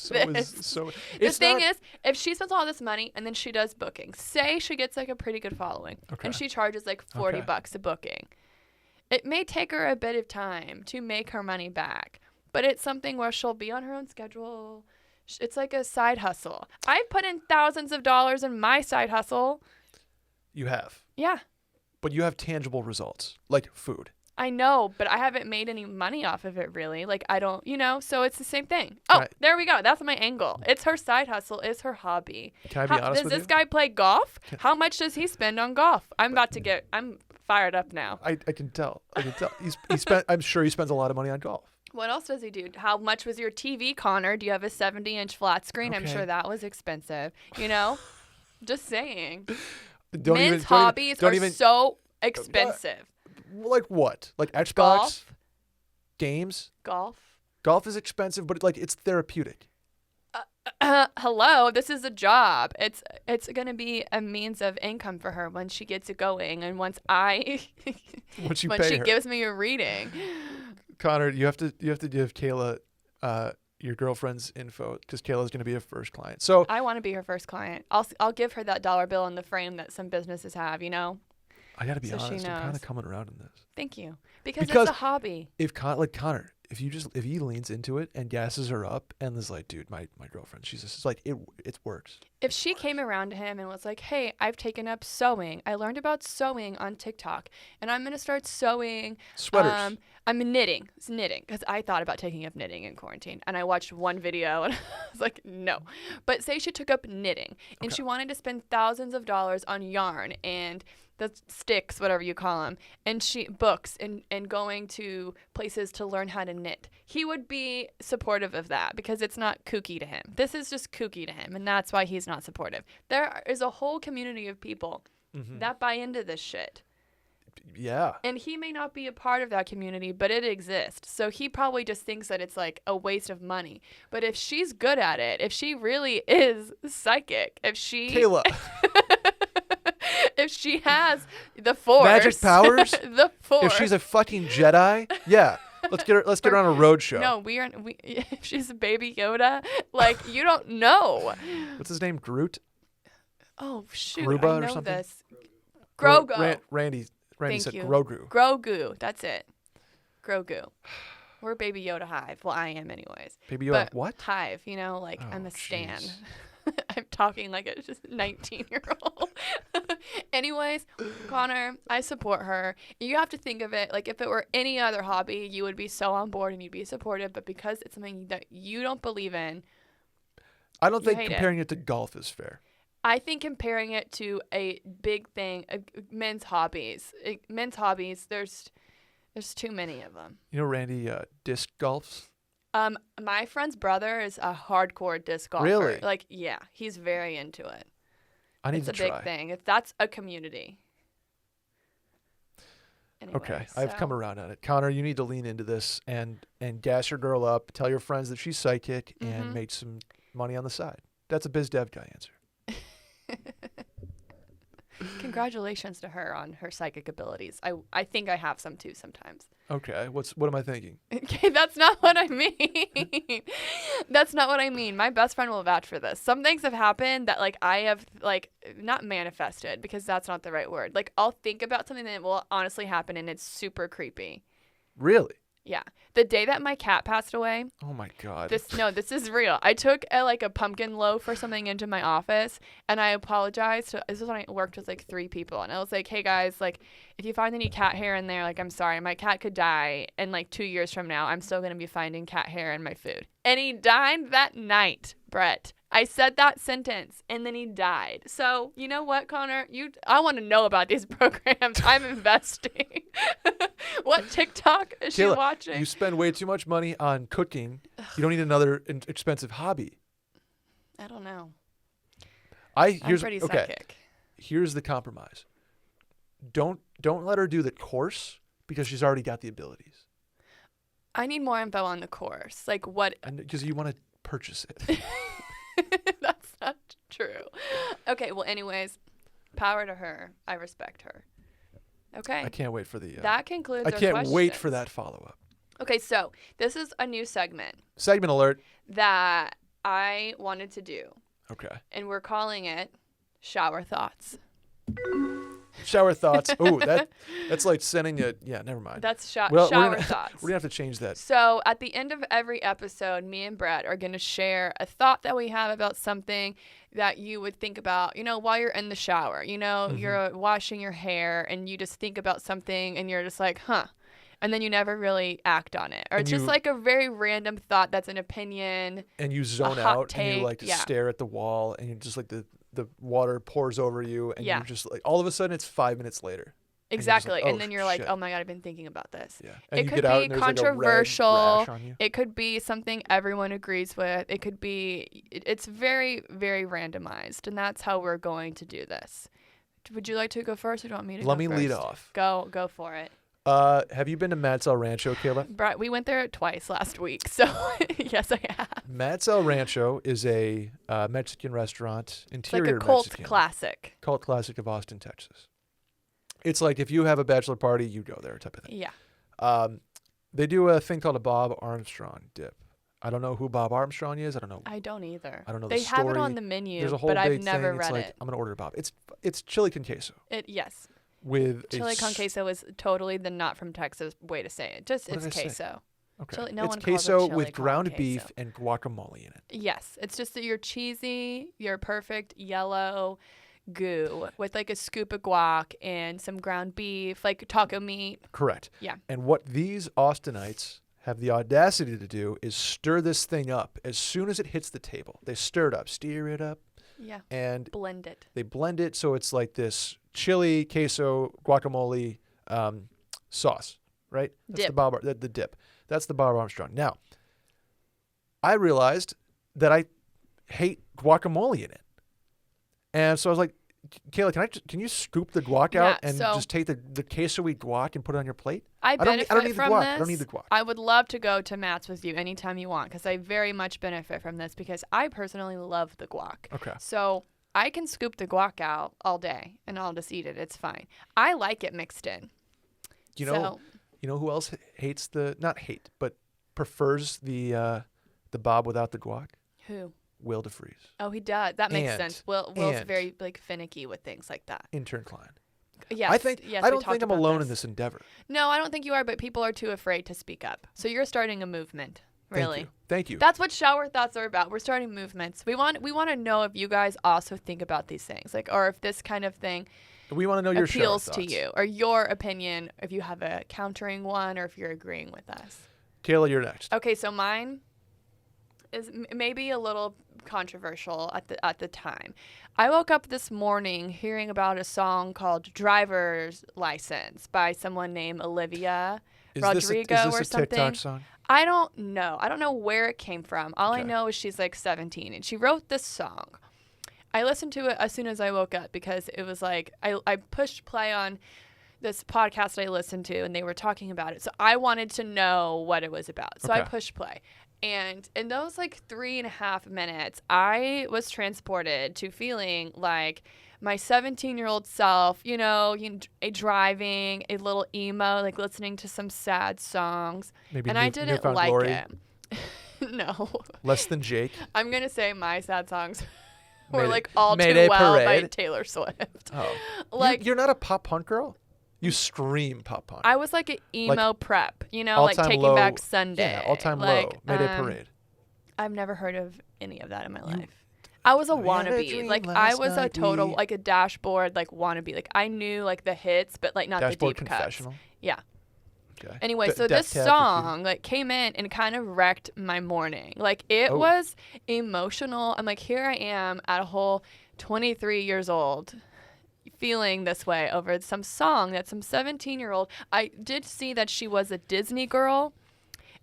B: the thing is, if she spends all this money and then she does bookings, say she gets like a pretty good following and she charges like $40 a booking, it may take her a bit of time to make her money back, but it's something where she'll be on her own schedule. It's like a side hustle. I've put in thousands of dollars in my side hustle.
C: You have.
B: Yeah.
C: But you have tangible results, like food.
B: I know, but I haven't made any money off of it really. Like, I don't, so it's the same thing.
C: Can
B: There we go. That's my angle. It's her side hustle. It's her hobby.
C: Can I be honest with
B: you? Does this guy play golf? How much does he spend on golf? I'm fired up now.
C: I can tell. I'm sure he spends a lot of money on golf.
B: What else does he do? How much was your TV, Connor? Do you have a 70-inch flat screen? I'm sure that was expensive. Just saying. Men's hobbies are so expensive.
C: Like what? Like Xbox?
B: Golf?
C: Games?
B: Golf?
C: Golf is expensive, but it's therapeutic.
B: hello, this is a job. It's going to be a means of income for her when she gets it going and once
C: Once you
B: when
C: pay
B: she
C: her.
B: gives me a reading.
C: Connor, you have to give Kayla your girlfriend's info because Kayla's going to be a first client. So
B: I want to be her first client. I'll give her that $1 bill in the frame that some businesses have, you know.
C: I got to be
B: So she
C: honest, I'm kind
B: knows.
C: of coming around on this.
B: Thank you. Because
C: Because
B: it's a hobby.
C: If Connor, if he leans into it and gasses her up and is like, dude, my girlfriend, she's just it's like it works.
B: If she came around to him and was like, "Hey, I've taken up sewing. I learned about sewing on TikTok, and I'm gonna start sewing
C: Sweaters.
B: I'm knitting. It's knitting because I thought about taking up knitting in quarantine, and I watched one video and I was like, no. But say she took up knitting and
C: Okay.
B: she wanted to spend thousands of dollars on yarn and the sticks, whatever you call them, and books and going to places to learn how to knit. He would be supportive of that because it's not kooky to him. This is just kooky to him, and that's why he's not supportive. There is a whole community of people that buy into this shit.
C: Yeah.
B: And he may not be a part of that community, but it exists. So he probably just thinks that it's like a waste of money. But if she's good at it, if she really is psychic, if she
C: Kayla.
B: if she has the force,
C: Magic powers?
B: the force.
C: If she's a fucking Jedi, yeah. Let's get her on a road show.
B: No, if she's a baby Yoda, like you don't know.
C: What's his name? Groot?
B: Oh shoot,
C: Gruba
B: I
C: or
B: know
C: something?
B: this. Grogu.
C: Randy
B: Thank
C: said
B: you.
C: Grogu.
B: Grogu, that's it. Grogu. We're Baby Yoda Hive. Well, I am anyways.
C: Baby Yoda,
B: But
C: what?
B: Hive, you know, like
C: Oh,
B: I'm a stan.
C: jeez.
B: I'm talking like a just 19-year-old. Anyways, Connor, I support her. You have to think of it like if it were any other hobby, you would be so on board and you'd be supportive. But because it's something that you don't believe in,
C: I don't
B: You
C: think
B: hate it.
C: comparing it to golf is fair.
B: I think comparing it to a big thing, men's hobbies, there's too many of them.
C: You know, Randy disc golfs.
B: My friend's brother is a hardcore disc golfer.
C: Really?
B: Like, yeah, he's very into it.
C: I need
B: It's
C: to
B: a
C: try.
B: big thing. That's a community. Anyway,
C: Okay, I've come around on it. Connor, you need to lean into this and gas your girl up. Tell your friends that she's psychic and make some money on the side. That's a biz dev guy answer.
B: Congratulations to her on her psychic abilities. I think I have some too sometimes.
C: Okay, what am I thinking?
B: Okay, that's not what I mean. That's not what I mean. My best friend will vouch for this. Some things have happened that like I have like not manifested because that's not the right word. Like I'll think about something that will honestly happen and it's super creepy.
C: Really?
B: Yeah. The day that my cat passed away,
C: Oh my god.
B: this is real. I took a pumpkin loaf or something into my office and I apologized. This was when I worked with like 3 people and I was like, hey guys, like if you find any cat hair in there, like I'm sorry, my cat could die and like 2 years from now, I'm still going to be finding cat hair in my food. And he died that night, Brett. I said that sentence and then he died. So you know what, Connor? I want to know about these programs. I'm investing. What TikTok is she
C: Kayla,
B: watching?
C: you spend way too much money on cooking. You don't need another expensive hobby.
B: I don't know.
C: I'm
B: pretty
C: okay.
B: psychic.
C: Here's the compromise. Don't let her do the course because she's already got the abilities.
B: I need more info on the course. Like what?
C: And because you want to purchase it.
B: That's not true. Okay, well anyways, power to her. I respect her. Okay.
C: I can't wait for the
B: That concludes
C: I
B: our
C: can't wait
B: questions.
C: for that follow-up.
B: Okay, so this is a new segment
C: Segment alert.
B: that I wanted to do,
C: Okay.
B: and we're calling it Shower Thoughts.
C: Shower thoughts. Oh, that's like sending you. Yeah, never mind.
B: That's
C: Well,
B: Shower Thoughts.
C: We're gonna have to change that.
B: So at the end of every episode, me and Brett are going to share a thought that we have about something that you would think about, you know, while you're in the shower. You know, you're washing your hair and you just think about something and you're just like, huh. And then you never really act on it. Or
C: And
B: it's just
C: you-
B: like a very random thought that's an opinion.
C: And you zone
B: hot
C: out and you
B: take,
C: like to
B: yeah.
C: stare at the wall and you just like the water pours over you and
B: Yeah.
C: you're just like all of a sudden it's 5 minutes later. And you're just
B: Exactly.
C: like,
B: and
C: "Oh,
B: then you're like,
C: shit."
B: oh my God, I've been thinking about this.
C: Yeah. And
B: It
C: you
B: could
C: get out
B: be
C: and there's like a red
B: controversial.
C: rash on you.
B: It could be something everyone agrees with. It could be, it's very, very randomized. And that's how we're going to do this. Would you like to go first or do you want me to go
C: Let me
B: first?
C: lead off.
B: Go for it.
C: Have you been to Matt's El Rancho, Kayla?
B: We went there twice last week, so yes, I have.
C: Matt's El Rancho is a Mexican restaurant,
B: It's like
C: interior
B: a cult
C: Mexican.
B: classic.
C: Cult classic of Austin, Texas. It's like if you have a bachelor party, you go there type of thing.
B: Yeah.
C: They do a thing called a Bob Armstrong dip. I don't know who Bob Armstrong is. I don't know.
B: I don't either.
C: I don't know
B: They
C: the
B: have it
C: story.
B: on the menu,
C: There's a whole
B: but I've
C: big
B: never
C: thing. It's
B: read
C: like,
B: it.
C: I'm gonna order a Bob. It's chili con queso
B: Yes.
C: with
B: Chili con queso is totally the not from Texas way to say it. Just
C: What
B: it's
C: did I say?
B: queso.
C: Okay.
B: Chili- no
C: it's
B: one calls it
C: queso
B: chili
C: with
B: con
C: ground
B: queso.
C: beef and guacamole in it.
B: Yes, it's just that you're cheesy, you're perfect yellow goo with like a scoop of guac and some ground beef, like taco meat.
C: Correct.
B: Yeah.
C: And what these Austinites have the audacity to do is stir this thing up as soon as it hits the table. They stir it up, steer it up,
B: Yeah.
C: and
B: Blend it.
C: they blend it so it's like this chili, queso, guacamole sauce, right? That's
B: Dip.
C: the dip. That's the Bob Armstrong. Now, I realized that I hate guacamole in it. And so I was like, Kayla, can you scoop the guac
B: Yeah,
C: out and
B: so-
C: just take the queso-y guac and put it on your plate?
B: I
C: don't need
B: benefit
C: the
B: from
C: guac.
B: this.
C: I don't need the guac.
B: I would love to go to Matt's with you anytime you want because I very much benefit from this because I personally love the guac.
C: Okay.
B: So I can scoop the guac out all day and I'll just eat it. It's fine. I like it mixed in.
C: You know who else hates but prefers the Bob without the guac?
B: Who?
C: Will DeFreeze.
B: Oh, he does. That makes
C: And-
B: sense. Will's
C: and-
B: very like finicky with things like that.
C: Intern Klein.
B: Yes.
C: I think
B: yes,
C: I
B: we
C: don't
B: talked
C: think I'm
B: about
C: alone in this endeavor.
B: No, I don't think you are, but people are too afraid to speak up. So you're starting a movement, really.
C: Thank you.
B: That's what shower thoughts are about. We're starting movements. We want to know if you guys also think about these things, like, or if this kind of thing
C: We want to know your shower
B: appeals to
C: thoughts.
B: you, or your opinion, if you have a countering one, or if you're agreeing with us.
C: Kayla, you're next.
B: Okay, so mine is maybe a little controversial at the time. I woke up this morning hearing about a song called "Driver's License" by someone named Olivia Rodrigo
C: is
B: or
C: this a
B: something.
C: TikTok song?
B: I don't know. I don't know where it came from. All I
C: Okay.
B: know is she's like 17 and she wrote this song. I listened to it as soon as I woke up because it was like I pushed play on this podcast I listened to and they were talking about it. So I wanted to know what it was about. So I
C: Okay.
B: pushed play. And in those like 3.5 minutes, I was transported to feeling like my 17-year-old self, driving, a little emo, like listening to some sad songs.
C: Maybe
B: And I
C: New-
B: didn't
C: Newfound
B: like
C: Glory?
B: it. No.
C: Less Than Jake.
B: I'm going to say my sad songs were
C: Mayday-
B: like All Too
C: Mayday
B: Well by
C: Parade.
B: Taylor Swift.
C: Oh.
B: Like
C: you're not a pop punk girl? You scream pop punk.
B: I was like an emo prep, like
C: All-Time
B: Taking
C: Low-
B: Back Sunday.
C: Yeah, all-time
B: like,
C: low. Mayday Parade.
B: I've never heard of any of that in my life. I was a
C: We had a
B: wannabe.
C: dream
B: Like I
C: last
B: was a
C: night,
B: total
C: we-
B: like a dashboard like wannabe. Like I knew like the hits, but like not
C: Dashboard
B: the deep cuts.
C: Confessional.
B: Yeah.
C: Okay.
B: Anyway,
C: D-
B: so
C: Death
B: this
C: Cab for
B: song like came in and kind of wrecked my morning. Like it
C: Oh.
B: was emotional. I'm like, here I am at a whole 23 years old feeling this way over some song that some 17-year-old. I did see that she was a Disney girl.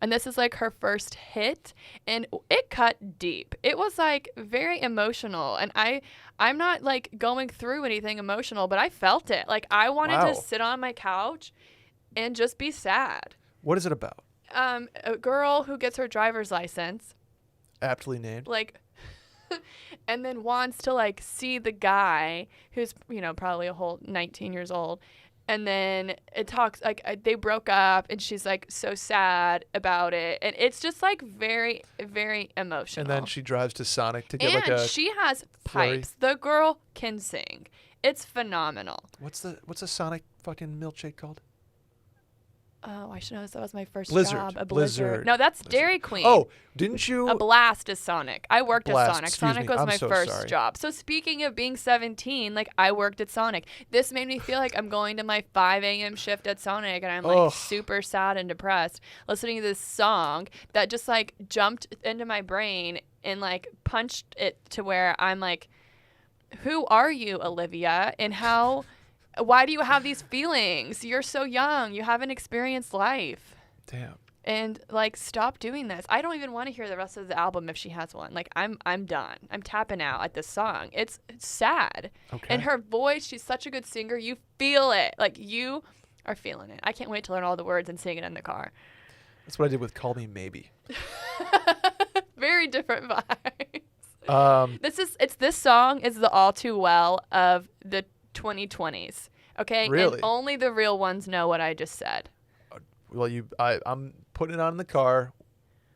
B: And this is like her first hit and it cut deep. It was like very emotional and I'm not like going through anything emotional, but I felt it. Like I wanted
C: Wow.
B: to sit on my couch and just be sad.
C: What is it about?
B: A girl who gets her driver's license,
C: Aptly named.
B: like, and then wants to like see the guy who's, probably a whole 19 years old. And then it talks like they broke up and she's like so sad about it. And it's just like very, very emotional.
C: And then she drives to Sonic to get
B: and
C: like a.
B: she has
C: flurry.
B: pipes. The girl can sing. It's phenomenal.
C: What's a Sonic fucking milkshake called?
B: Oh, I should know this. That was my first
C: Blizzard.
B: job. A
C: Blizzard.
B: No, that's
C: Blizzard.
B: Dairy Queen.
C: Oh, didn't you?
B: A Blast is Sonic. I worked
C: Blast,
B: at Sonic.
C: excuse
B: Sonic
C: me.
B: was
C: I'm
B: my
C: so
B: first
C: sorry.
B: job. So speaking of being 17, like I worked at Sonic. This made me feel like I'm going to my 5 a.m. shift at Sonic and I'm like
C: Ugh.
B: super sad and depressed listening to this song that just like jumped into my brain and like punched it to where I'm like, who are you, Olivia? And why do you have these feelings? You're so young. You haven't experienced life.
C: Damn.
B: And like stop doing this. I don't even want to hear the rest of the album if she has one. Like I'm done. I'm tapping out at this song. It's sad.
C: Okay.
B: And her voice, she's such a good singer. You feel it. Like are feeling it. I can't wait to learn all the words and sing it in the car.
C: That's what I did with Call Me Maybe.
B: Very different vibes. This song is the all too well of the 2020s. Okay?
C: Really?
B: And only the real ones know what I just said.
C: Well, I'm putting it on in the car.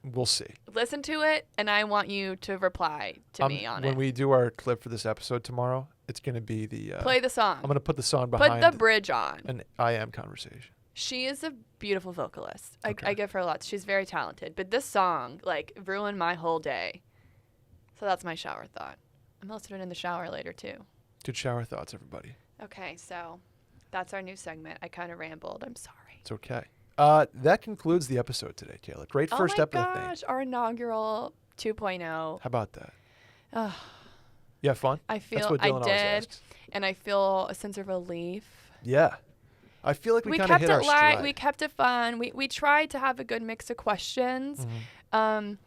C: We'll see.
B: Listen to it, and I want you to reply to me on it.
C: When we do our clip for this episode tomorrow, it's going to be the...
B: Play the song.
C: I'm going to put the song behind...
B: Put the bridge on.
C: An I Am conversation.
B: She is a beautiful vocalist.
C: Okay.
B: I give her lots. She's very talented. But this song, like, ruined my whole day. So that's my shower thought. I'm listening in the shower later, too.
C: Good shower thoughts, everybody.
B: Okay, so that's our new segment. I kind of rambled. I'm sorry.
C: It's okay. That concludes the episode today, Kayla. Great first
B: Oh my
C: episode.
B: gosh, our inaugural 2.0.
C: How about that?
B: Ugh,
C: You have fun?
B: I
C: That's
B: feel
C: what
B: I
C: Dylan always
B: did,
C: asks.
B: and I feel a sense of relief.
C: Yeah. I feel like we kind of
B: kept
C: hit
B: it
C: our
B: light.
C: stride.
B: We kept it fun. We tried to have a good mix of questions.
C: Mhm.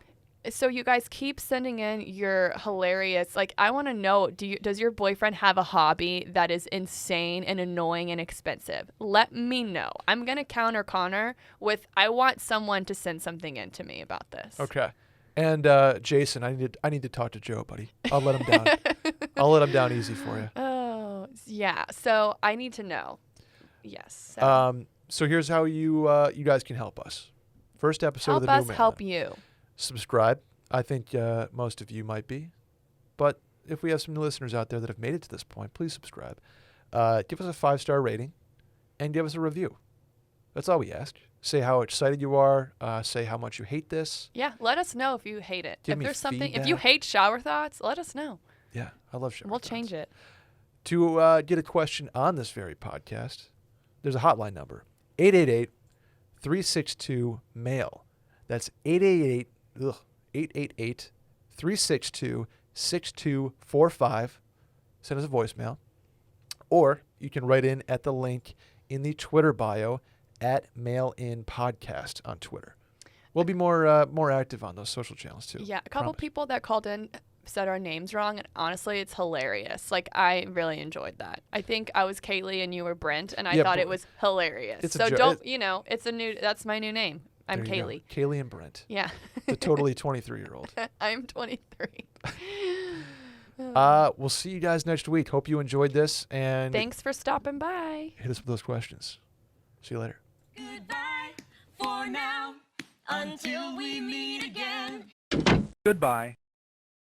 B: So you guys keep sending in your hilarious. Like, I want to know, does your boyfriend have a hobby that is insane and annoying and expensive? Let me know. I'm gonna counter Connor with, I want someone to send something in to me about this.
C: Okay. And Jason, I need to talk to Joe, buddy. I'll let him down. I'll let him down easy for you.
B: Oh yeah. So I need to know. Yes. So.
C: So here's how you guys can help us. First episode
B: Help
C: of the new
B: us
C: Merriman.
B: help you.
C: Subscribe. I think most of you might be. But if we have some new listeners out there that have made it to this point, please subscribe. Give us a 5-star rating and give us a review. That's all we ask. Say how excited you are. Say how much you hate this.
B: Yeah, let us know if you hate it.
C: Give
B: If
C: me
B: there's something, if you
C: feedback.
B: hate shower thoughts, let us know.
C: Yeah, I love shower
B: We'll
C: thoughts.
B: change it.
C: To get a question on this very podcast, there's a hotline number, 888-362-MAIL. That's 888-362-6245. Send us a voicemail. Or you can write in at the link in the Twitter bio at MailInPodcast on Twitter. We'll be more active on those social channels too.
B: Yeah, a couple
C: Promise.
B: people that called in said our names wrong, and honestly, it's hilarious. Like, I really enjoyed that. I think I was Kaylee and you were Brent, and I
C: Yeah,
B: thought
C: but
B: it was hilarious.
C: it's a
B: So
C: jo-
B: it's a new. That's my new name. I'm
C: There you go.
B: Kaylee.
C: Kaylee and Brent.
B: Yeah.
C: The totally 23-year-old.
B: I'm 23.
C: We'll see you guys next week. Hope you enjoyed this, and
B: Thanks for stopping by.
C: hit us with those questions. See you later.
F: Goodbye for now, until we meet again.
A: Goodbye.